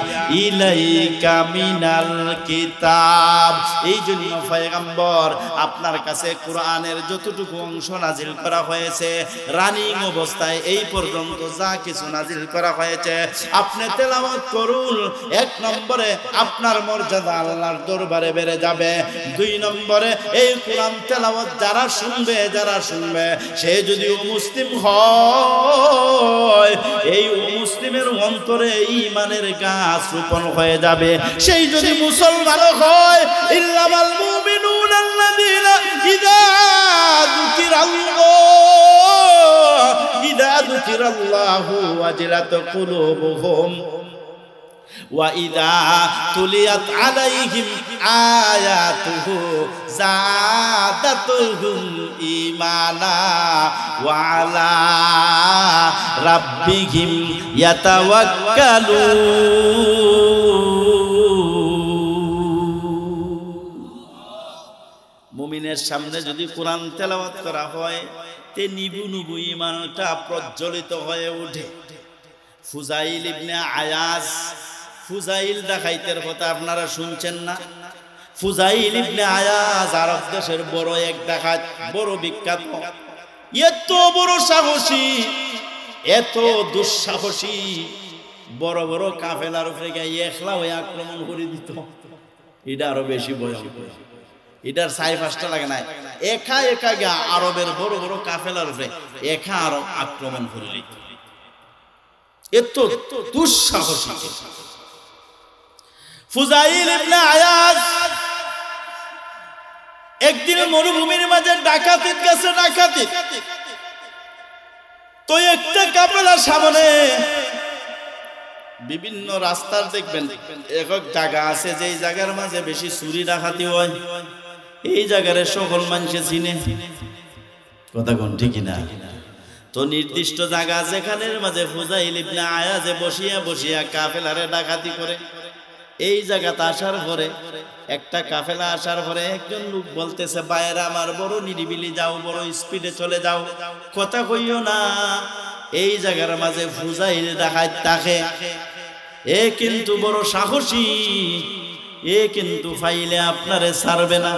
ইলাইকা মিনাল কিতাব। এই জন্য পয়গম্বর আপনার কাছে কোরআনের যতটুকু অংশ নাজিল করা হয়েছে রানিং অবস্থায় এই পর্যন্ত যা কিছু নাজিল করা হয়েছে আপনি তেলাওয়াত করুন। এক নম্বরে আপনার মর্যাদা আল্লাহর দরবারে বেড়ে যাবে। দুই নম্বরে এই কোরআন তেলাওয়াত যারা শুনবে সে যদি মুসলিম হয় এই মুসলিমের অন্তরে ঈমানের গাছ রোপণ হয়ে যাবে। সেই যদি মুসলমান হয় ইল্লামাল মুমিনুনা আল্লাযীনা ইযা যুকিরাল্লাহু ওয়াজিলাত কুলুবুহুম ওয়া ইযা তুলিয়াত আলাইহিম আয়াতুহু যাদাতুহুম ঈমানা ওয়া আলা রাব্বিহিম ইয়াতাওয়াক্কালুন। মুমিনের সামনে যদি কোরআন তেলাওয়াত করা হয় তে নিবু ঈমানটা প্রজ্বলিত হয়ে ওঠে। ফুজাইল ইবনে আয়াজ, ফুজাইল ডাকাইতের কথা আপনারা শুনছেন না? ফুজাইল ইবনে আয়াজ আরব দেশের বড় এক ডাকাত, বড় বিখ্যাত। এত বড় সাহসী, এত দুঃসাহসী, বড় বড় কাফেলার উপরে গিয়ে একলা হয়ে আক্রমণ করে দিত। এটা আরো বেশি ভয়ঙ্কর। এটার সাই ফাঁসটা লাগে না, একা একা গিয়া আরবের বড় বড় কাফেলার উপরে একা আরব আক্রমণ করে দিত। এত দুঃসাহসী ফুজাইল ইবনে আয়াজ একদিন মরুভূমির মাঝে ডাকাতি গেছে। ডাকাতি তো একটা কাফেলার সামনে বিভিন্ন রাস্তার দেখবেন এক জায়গা আছে যে জায়গার মাঝে বেশি চুরি ডাকাতি হয়। এই জায়গার সকল মানুষে চিনে, কথা কোন ঠিক না? তো নির্দিষ্ট জায়গা যেখানের মাঝে ফুজাইল ইবনে আয়াজে বসিয়া বসিয়া কাফেলারে ডাকাতি করে। এই জায়গাতে আসার পরে একটা কাফেলা আসার পরে একজন লোক বলতেছে, বাইরে আমার বড় নিরিবিলি যাও, বড় স্পিডে চলে যাও, কথা কইও না। এই জায়গার মাঝে ফুজাইল ডাকাত থাকে, এ কিন্তু বড় সাহসী, এ কিন্তু ফাইলে আপনারে ছাড়বে না।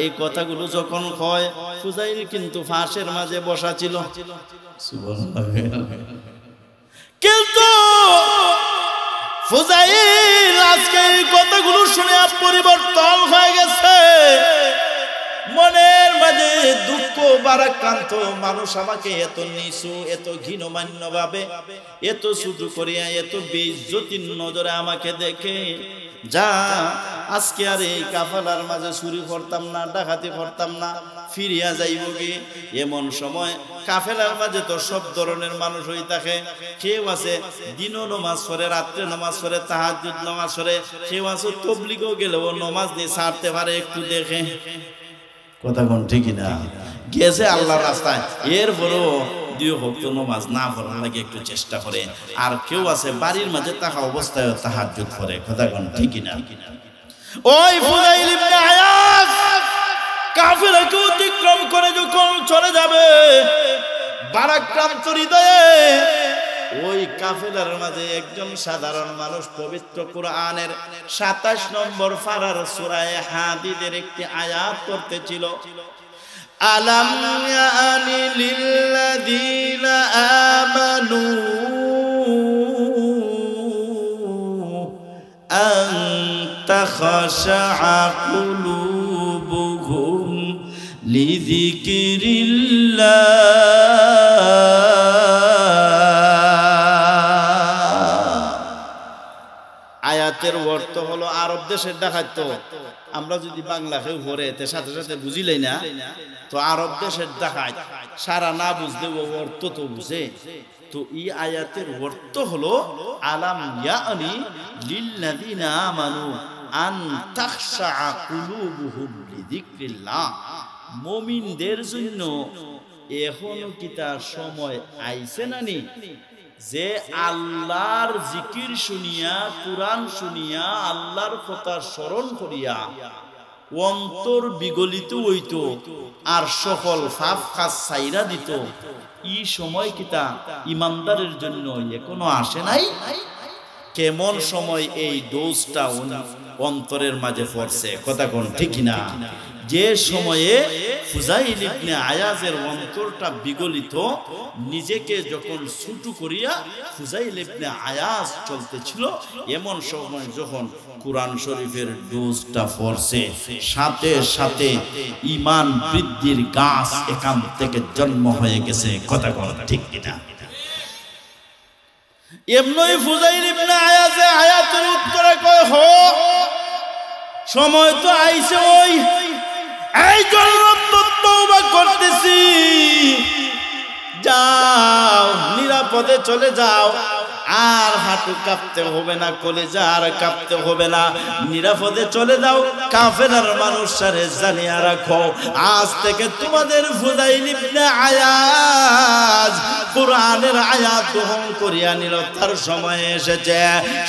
এই কথাগুলো যখন হয় ফুজাইল কিন্তু ফাঁসের মাঝে বসা ছিল, কিন্তু ফুজাইল আজকে এই কথাগুলো শুনে পরিবর্তন হয়ে গেছে। মনের মাঝে দুঃখ বারাক্রান্ত, মানুষ আমাকে এত নিচু, এত ঘৃণমান্য ভাবে, এত ছোট করিয়া, এত বেইজ্জতির নজরে আমাকে দেখে, যা আজকে আর এই কাফেলার মাঝে চুরি করতাম না, ডাকাতি করতাম না, ফিরিয়া যাইব কি। এমন সময় কাফেলার মাঝে তো সব ধরনের মানুষ হয়ে থাকে। কেউ আছে দিনও নমাজ পড়ে, রাত্রে নমাজ পড়ে, তাহাজ্জুদ নমাজ পড়ে, কেউ আছে তবলিগও গেলেও নমাজ নিয়ে ছাড়তে পারে, একটু দেখে, কথা কোন ঠিক না? গেছে আল্লাহর রাস্তায়, এরপরও দুই ওয়াক্ত নামাজ না পড়ার লাগে একটু চেষ্টা করে। আর কেউ আছে বাড়ির মাঝে থাকা অবস্থায় তাহাজ্জুদ পড়ে, কথা কোন ঠিক না? ওই ফুজাইল ইবনে আয়াজ কাফেরকে অতিক্রম করে যখন চলে যাবে, বারাক্রান্ত হৃদয়ে ওই কাফেলার মাঝে একজন সাধারণ মানুষ পবিত্র কোরআনের ২৭ নম্বর পারার সূরা হাদীদের একটি আয়াত পড়তেছিল। আলাম ইয়ানি লিল্লাযীনা আমানু আন তাখাশা কুলুবুহুম লিযিকরিল্লাহ। আয়াতের অর্থ হলো আরব দেশের ডাকাত। তো আমরা যদি বাংলা কেউ পড়ে এতে সাথে সাথে বুঝিলাই না, তো আরব দেশের ডাকাত সারা না বুঝলে ও অর্থ তো বুঝে। তো এই আয়াতের অর্থ হলো আলাম ইয়ানি লিল্লাযীনা আমানু আন তাখশা কুলুবুহুম লিযিকরিল্লাহ। মুমিনদের জন্য এখনো কি তার সময় আইছে নানি যে আল্লাহর জিকির শুনিয়া, কোরআন শুনিয়া, আল্লাহর কথা স্মরণ করিয়া অন্তর বিগলিত হইত আর সকল পাপ কাজ ছাইরা দিত। এই সময় কিতা ইমানদারের জন্য এখনো আসে নাই? কেমন সময় এই ডোজটা অন্তরের মাঝে পড়ছে, কথা কোন ঠিক না? যে সময়ে ফুজাইল ইবনে আয়াজের অন্তরটা বিগলিত, নিজেকে যখন ছুটু করিয়া ফুজাইল ইবনে আয়াজ চলতেছিল, এমন সময় যখন কুরআন শরীফের ডোজটা পড়ছে, সাথে সাথে ঈমান বৃদ্ধির গাছ এখান থেকে জন্ম হয়ে গেছে, কথা কোন ঠিক কিনা? এমনই ফুজাইল ইবনে আয়াজে আয়াতের উত্তরে কয়, হো সময় তো আইছে, ওই এই জন্য তওবা করতেছি, যাও নিরাপদে চলে যাও, আর হাঁটু কাঁপতে হবে না, কলেজা আর কাঁপতে হবে না, নিরাপদে চলে যাও। কাফেলার মানুষরে জানিয়ে রাখো, আজ থেকে তোমাদের ফুজাইল ইবনে আয়াজ কুরআনের আয়াত গ্রহণ করিয়া নিল, তার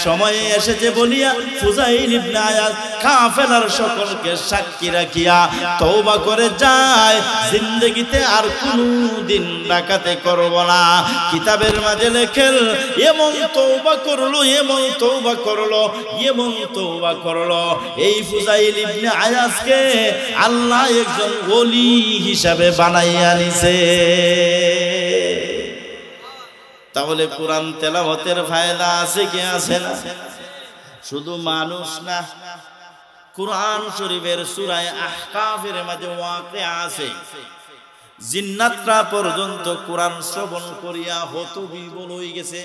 সময় এসেছে বলিয়া ফুজাইল ইবনে আয়াজ কাফেলার সকলকে সাক্ষী রাখিয়া তওবা করে যায়, জিন্দেগিতে আর কোনদিন ডাকাতি করব না। কিতাবের মাঝে লেখেন, এমন তওবা করলো, এমন তওবা করলো, এমন তওবা করলো, এই ফুজাইল ইবনে আয়াজকে আল্লাহ একজন ওলি হিসাবে বানাইয়া নিছে। তাহলে কোরআন তেলাওয়াতের ফায়দা আছে কি আছে না? শুধু মানুষ না, কোরআন শরীফের সূরা আহকাফের মাঝে ওয়াকিয়া আছে, জিন্নাতরা পর্যন্ত কোরআন শ্রবণ করিয়া হতবিহ্বল হয়ে গেছে,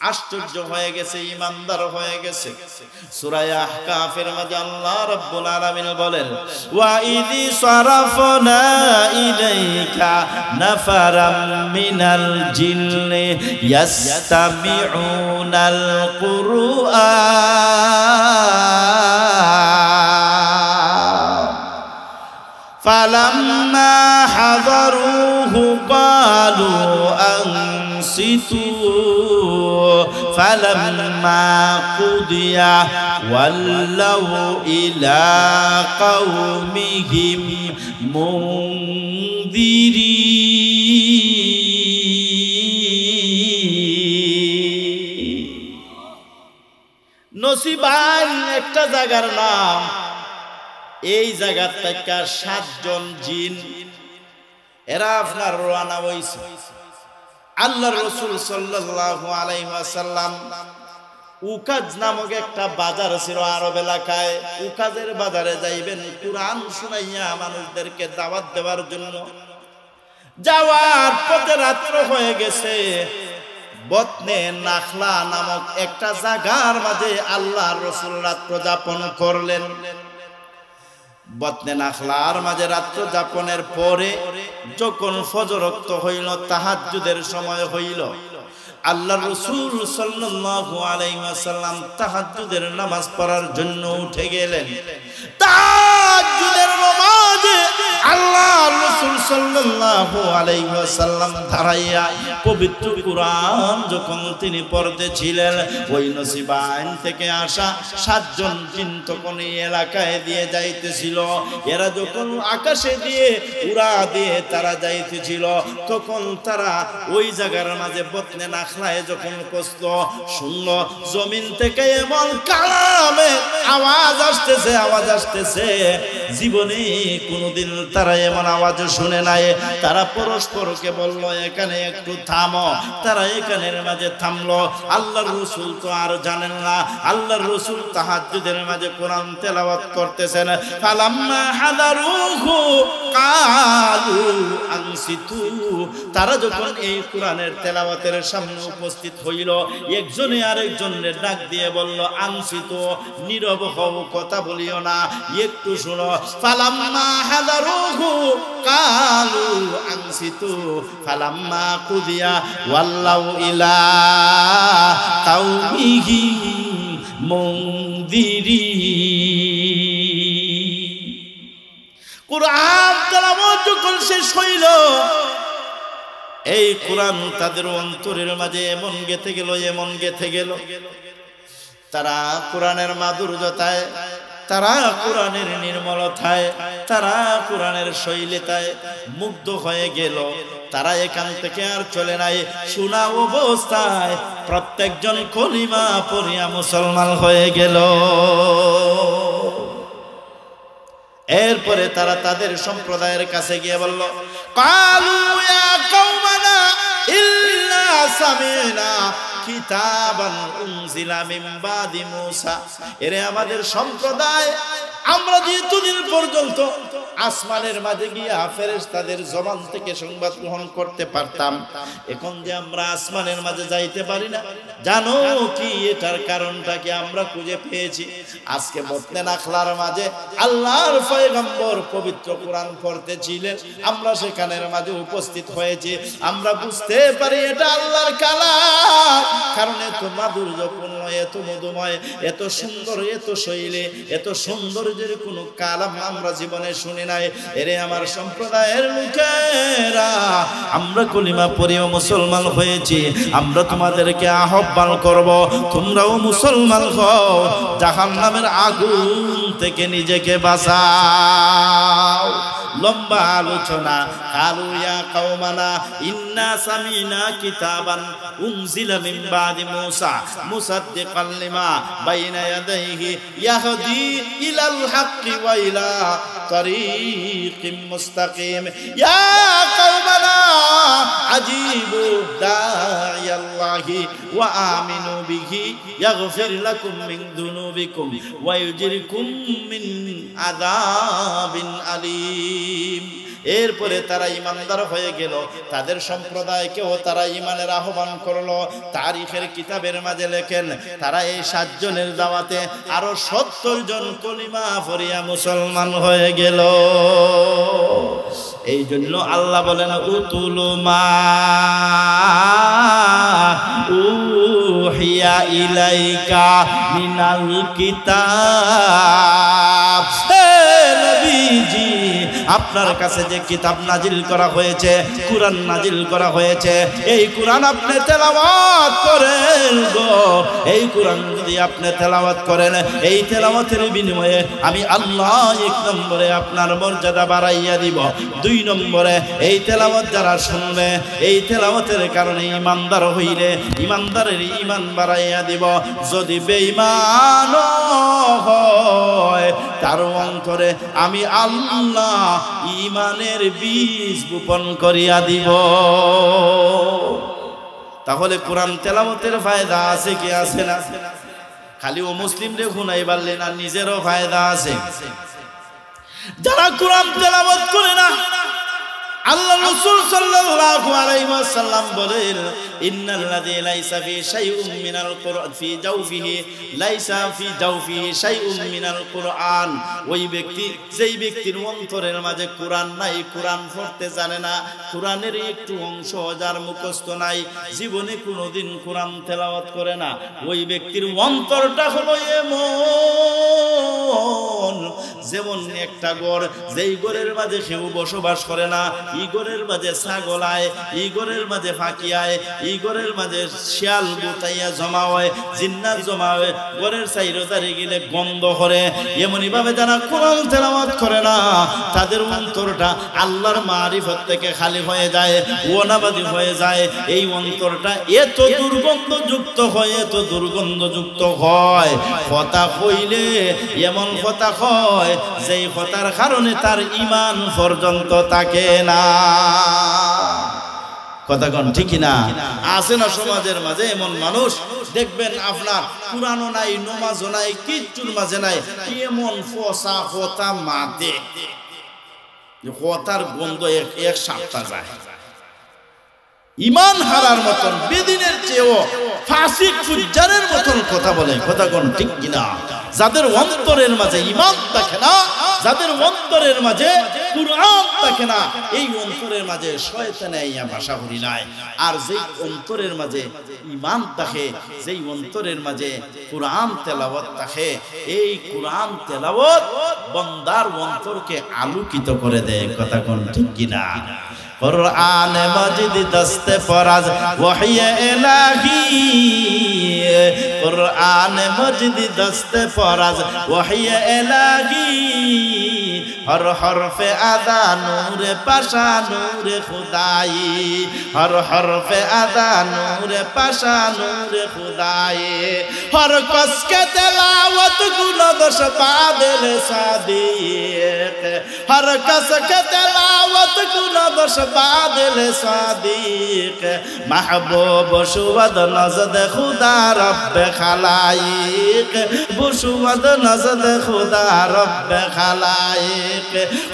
আশ্চর্য হয়ে গেছে, ঈমানদার হয়ে গেছে। সূরা আহকাফের মধ্যে আল্লাহ রাব্বুল আলামিন বলেন, ওয়া ইযি সারাফনা ইলাইকা নাফারাম মিনাল জিন্নি ইয়াসতামিউনাল কুরআন ফালাম্মা হাযারুহু ক্বালু আনসিতু ফালাম্মা কুদিয়া ওয়াল্লাউ ইলা কওমিহিম মুনদিরিন। নসিবান একটা জায়গার নাম, এই জায়গা থেকে 7 জন জিন এরা আপনার রওনা হইছে। আল্লাহর রাসূল সাল্লাল্লাহু আলাইহি ওয়াসাল্লাম উকাজ নামক একটা বাজার ছিল আরব এলাকায়, উকাজের বাজারে যাইবেন কুরআন শুনাইয়া মানুষদেরকে দাওয়াত দেওয়ার জন্য। যাওয়ার পথে রাত্র হয়ে গেছে, বতনে নাখলা নামক একটা জায়গার মাঝে আল্লাহর রাসূল রাত্র যাপন করলেন। বতনে নাখলার মাঝে রাত্র যাপনের পরে যখন ফজর ওয়াক্ত হইল, তাহাজ্জুদের সময় হইল, আল্লাহর রাসূল সাল্লাল্লাহু আলাইহি ওয়াসাল্লাম তাহাজ্জুদের নামাজ পড়ার জন্য উঠে গেলেন। তাহাজ্জুদের নামাজে আল্লাহর রাসূল সাল্লাল্লাহু আলাইহি ওয়াসাল্লাম দাঁড়াইয়া পবিত্র কুরআন যখন তিনি পড়তেছিলেন, ওই নসিবান থেকে আসা 7 জন জিন তখন এই এলাকায় দিয়ে যাইতেছিল। এরা যখন আকাশে দিয়ে উড়া দিয়ে তারা যাইতেছিল, তখন তারা ওই জায়গার মাঝে বতনে নাখলায় যখন পৌঁছল, শুনল জমিন থেকে এমন কালামে আওয়াজ আসতেছে, জীবনে কোনোদিন তারা এমন আওয়াজ শুনে নাই। তারা পরস্পরকে বলল, এখানে একটু থামো। তারা এখানের মাঝে থামলো। আল্লাহর রাসূল তো আর জানেন না, আল্লাহর রাসূল তাহাজ্জুদের মাঝে কোরআন তেলাওয়াত করতেছেন। ফালাম্মা হাদারুহু ক্বালু আনসিতু, তারা যখন এই কোরআনের তেলাওয়াতের সামনে উপস্থিত হইল, একজনে আরেকজনের ডাক দিয়ে বলল, আনসিতু, নীরব হও, কথা বলিও না, একটু শুনো। ফালাম্মা হাদারুহু ক্বালু আনসিতু ফালাম্মা কুদিয়া ওয়াল্লাউ ইলা কওমিহিম মুনদিরিন। কুরআন তেলাওয়াত যখন শেষ হইল, এই কোরআন তাদের অন্তরের মাঝে এমন গেঁথে গেল, তারা কোরআনের মাধুর্যতায় তারা কোরআনের নির্মলতায়, তারা কোরআনের শৈলীতায় মুগ্ধ হয়ে গেল। তারা এখান থেকে আর চলে নাই, শোনা অবস্থায় প্রত্যেকজন কলিমা পড়িয়া মুসলমান হয়ে গেল। এরপরে তারা তাদের সম্প্রদায়ের কাছে গিয়ে বলল, কালু ইয়া কওমানা ইল্লা সামিনা কিতাবান উনজিলা মিন বাদি মূসা। এরে আমাদের সম্প্রদায়, আমরা যেদিন পর্যন্ত আসমানের মাঝে গিয়া ফেরেশতাদের জবান থেকে সংবাদ গ্রহণ করতে পারতাম, এখন যে আমরা আসমানের মাঝে যাইতে পারি না, জানো কি এটার কারণটা কি আমরা খুঁজে পেয়েছি? আজকে বতনে নাখলার মাঝে আল্লাহর পয়গম্বর পবিত্র কোরআন পড়তেছিলেন, আমরা সেখানের মাঝে উপস্থিত হয়েছি, আমরা বুঝতে পারি এটা আল্লাহর কালাম। কারণ এত মাধুর্যপূর্ণ, এত মধুময়, এত সুন্দর, এত শৈলী, এত সৌন্দর্যের কোনো কালাম আমরা জীবনে শুনি নাই। এরে আমার সম্প্রদায়ের লোকেরা, আমরা কলিমা পড়েও মুসলমান হয়েছি, আমরা তোমাদেরকে আহ্বান করব, তোমরাও মুসলমান হও, জাহান্নামের আগুন থেকে নিজেকে বাঁচাও। লম্বা আলোচনা। কালু ইয়া কওমানা ইন্না সামিনা কিতাবান উনজিলা মিন বাদি মূসা মুসাদ্দিকাল লিমা বাইনা ইয়াদাইহি ইয়াহদি ইলাল হাক্কি ওয়া ইলা তারিকিম মুস্তাকিম। ইয়া কওমানা আজিবু দা'iয়াল্লাহি ওয়া আমিনু বিহি ইয়াগফির লাকুম মিন দুনুবিকুম ওয়া ইউজিরকুম মিন আযাবিন আলীম। এরপরে তারা ইমানদার হয়ে গেল, তাদের সম্প্রদায়কেও তারা ইমানের আহ্বান করলো। তারিখের কিতাবের মাঝে লেখেন, তারা এই 7 জনের দাওয়াতে আরো 70 জন কলিমা পড়িয়া মুসলমান হয়ে গেল। এই জন্য আল্লাহ বলেন, উতুলু মা উহিয়া ইলাইকা মিনাল কিতাব। নবীজি, আপনার কাছে যে কিতাব নাজিল করা হয়েছে, কুরআন নাজিল করা হয়েছে, এই কুরআন আপনি তেলাওয়াত করেন গো। এই কুরআন যদি আপনি তেলাওয়াত করেন, এই তেলাওয়াতের বিনিময়ে আমি আল্লাহ 1 নম্বরে আপনার মর্যাদা বাড়াইয়া দিব, 2 নম্বরে এই তেলাওয়াত যারা শুনবে, এই তেলাওয়াতের কারণে ইমানদার হইলে ইমানদারের ঈমান বাড়াইয়া দিব। যদি বেঈমান হয়, তার অন্তরে আমি আল্লাহ ঈমানের বীজ বপন করিয়া দিব। তাহলে কোরআন তেলাওয়াতের ফায়দা আছে কি আছে না? খালি ও মুসলিমদের শুনাই পারলে না, নিজেরও ফায়দা আছে। যারা কোরআন তেলাওয়াত করে না, আল্লাহ রাসূল সাল্লাল্লাহু আলাইহি ওয়াসাল্লাম বলেন, ইন্নাল্লাযী লাইসা ফি শাইউম মিনাল কুরআন ফি জাওফিহি লাইসা ফি জাওফিহি শাইউম মিনাল কুরআন। ওই ব্যক্তি, যেই ব্যক্তির অন্তরের মাঝে কোরআন নাই, কোরআন পড়তে জানে না, কোরআনের একটু অংশ যার মুখস্থ নাই, জীবনে কোনোদিন কোরআন তেলাওয়াত করে না, ওই ব্যক্তির অন্তরটা হলো এমন যেমন একটা ঘর, যেই ঘরের মাঝে কেউ বসবাস করে না, এই ঘরের মাঝে ছাগল আয়, এই ঘরের মাঝে ফাঁকি আয়, এই ঘরের মাঝে শিয়াল গুতাইয়া জমা হয়, জিন্নাত জমা হয়, ঘরের চাইরো দাঁড়িয়ে গেলে গন্ধ করে। এমনই ভাবে যারা কোরআন তেলাওয়াত করে না, তাদের অন্তরটা আল্লাহর মারিফত থেকে খালি হয়ে যায়, ওনাবাদী হয়ে যায়। এই অন্তরটা এত দুর্গন্ধযুক্ত হয়, এত দুর্গন্ধযুক্ত হয়, কথা কইলে এমন কথা হয় যেই কথার কারণে তার ঈমান পর্যন্ত থাকে না। কথা কোন ঠিক না? আছে না সমাজের মাঝে এমন মানুষ, দেখবেন আপনার কুরআনও নাই, নামাজও নাই, কিচ্ছুর মাঝে নাই, এমন ফসা কথা মাতে, কথার গন্ধ এক সপ্তাহ যায়, ঈমান হারার মতন, বেদিনের চেয়েও ফাসিক ফুজ্জারের মতন কথা বলে। কথা কোন ঠিক কিনা? যাদের অন্তরের মাঝে ঈমান থাকে না, যাদের অন্তরের মাঝে কুরআন থাকে না, এই অন্তরের মাঝে শয়তানে ইয়া ভাষা করি নাই। আর যেই অন্তরের মাঝে ঈমান থাকে, যেই অন্তরের মাঝে কুরআন তেলাওয়াত থাকে, এই কুরআন তেলাওয়াত বান্দার অন্তরকে আলোকিত করে দেয়। কথা কোন ঠিক কিনা? कुरान मजिद दस्ते फराज वही इलाही कुरान मजिद दस्ते फराज वही इलाही हर हरफ अदा नूर पाशा नूर खुदाई हर हरफ अदा नूर पाशा नूर खुदाई हर कस के तिलावत गुलदश बादल सादिक हर कस के तिलावत गुलदश बादल सादिक महबूब शुवद नज़द खुदा रब खलाइक बुशुवद नज़द खुदा रब खलाइक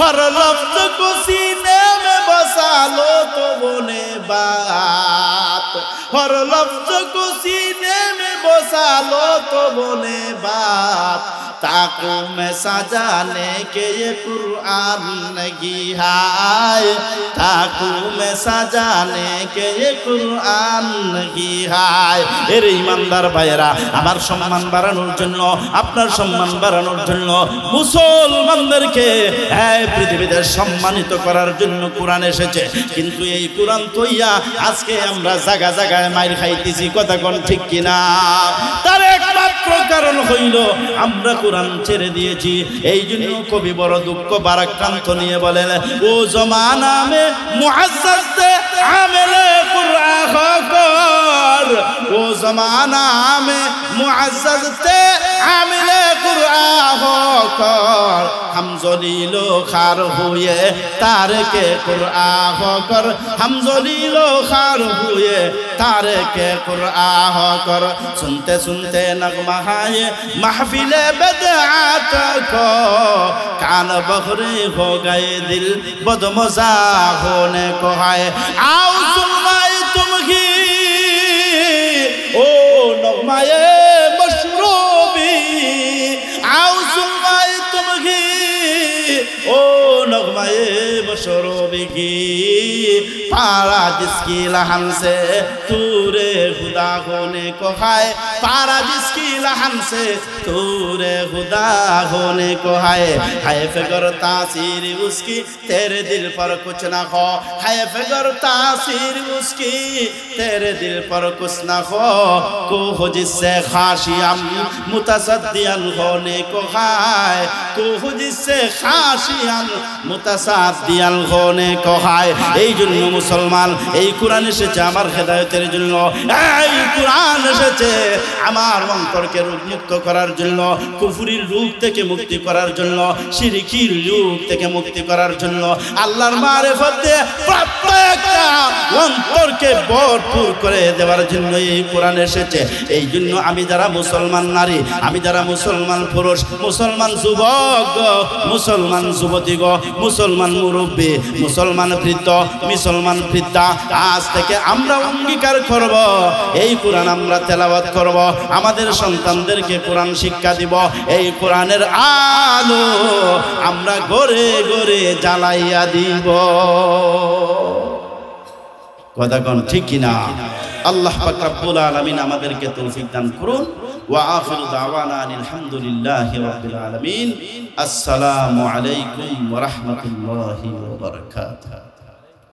हर लफ्ज़ को सीने में बसा लो तो बोले बात हर लफ्ज़ को सीने में बसा लो तो बोले बात ताकू में सजाने के ये कुरान नहीं है ताकू में सजाने के ये कुरान नहीं है এর ইমানদার ভাইরা আমার সম্মান বাড়ানোর জন্য আপনার সম্মান বাড়ানোর জন্য মুসলমানদেরকে এই পৃথিবীতে সম্মানিত করার জন্য কোরআন এসেছে কিন্তু এই কোরআন তৈয়া আজকে আমরা জায়গা জায়গায় মাইর খাইতেছি কথা কোন ঠিক কিনা তার একমাত্র কারণ হইল আমরা কোরআন ছেড়ে দিয়েছি এই জন্য কবি বড় দুঃখ বারাক্রান্ত নিয়ে বলেন ও জমানা মে মুআজ্জাজ তে আমেলে কুরআন কর ও জমানা মে মুআজ্জাজ তে আমেলে কুরআন কর हम जलीलो खार हुए तारे के कुरआन कर हम जलीलो खार हुए तारे के कुरआन कर सुनते सुनते नगमा है महफिले बदआत को कान बखरे हो गए दिल बदमजा होने को है आओ सुनवाए तुम ही ओ नगमाए मशरूबी आओ सुनवाए तुम ही ओ नगमाए मशरूबी की पारा जिसकी लहन से तूरे खुदा होने को है पारा जिसकी लहन से तूरे खुदा होने को है फिकर तासीर उसकी तेरे दिल पर कुछ ना हो है फिकर तासीर उसकी तेरे दिल पर कुछ ना हो को हो जिससे खाशियम मुतसद्दियन होने को है को हो जिससे खाशियन मुतसद्दियन होने को है এই জন্য মুসলমান এই কোরআন এসেছে আমার হেদায়েতের জন্য এই কোরআন এসেছে আমার অন্তরকে রোগমুক্ত করার জন্য কুফরির রূপ থেকে মুক্তি করার জন্য শিরকির রূপ থেকে মুক্তি করার জন্য আল্লাহর মারিফতে প্রত্যেকটা অন্তরকে ভরপুর করে দেওয়ার জন্য এই কোরআন এসেছে এই জন্য আমি যারা মুসলমান নারী আমি যারা মুসলমান পুরুষ মুসলমান যুবক মুসলমান যুবতী মুসলমান মুরব্বী মুসলমান বৃদ্ধ মুসলমান বৃদ্ধা আজ থেকে আমরা অঙ্গীকার করব এই কোরআন আমরা তেলাওয়াত করব আমাদের সন্তানদেরকে কোরআন শিক্ষা দিব এই কোরআনের আলো আমরা ঘরে ঘরে জ্বালাইয়া দিব কথা কোন ঠিক কিনা আল্লাহ পাক রব্বুল আলামিন আমাদেরকে তৌফিক দান করুন ওয়া আখিরু দাওয়ানা আলহামদুলিল্লাহি রাব্বিল আলামিন আসসালামু আলাইকুম ওয়া রাহমাতুল্লাহি ওয়া বারাকাতুহু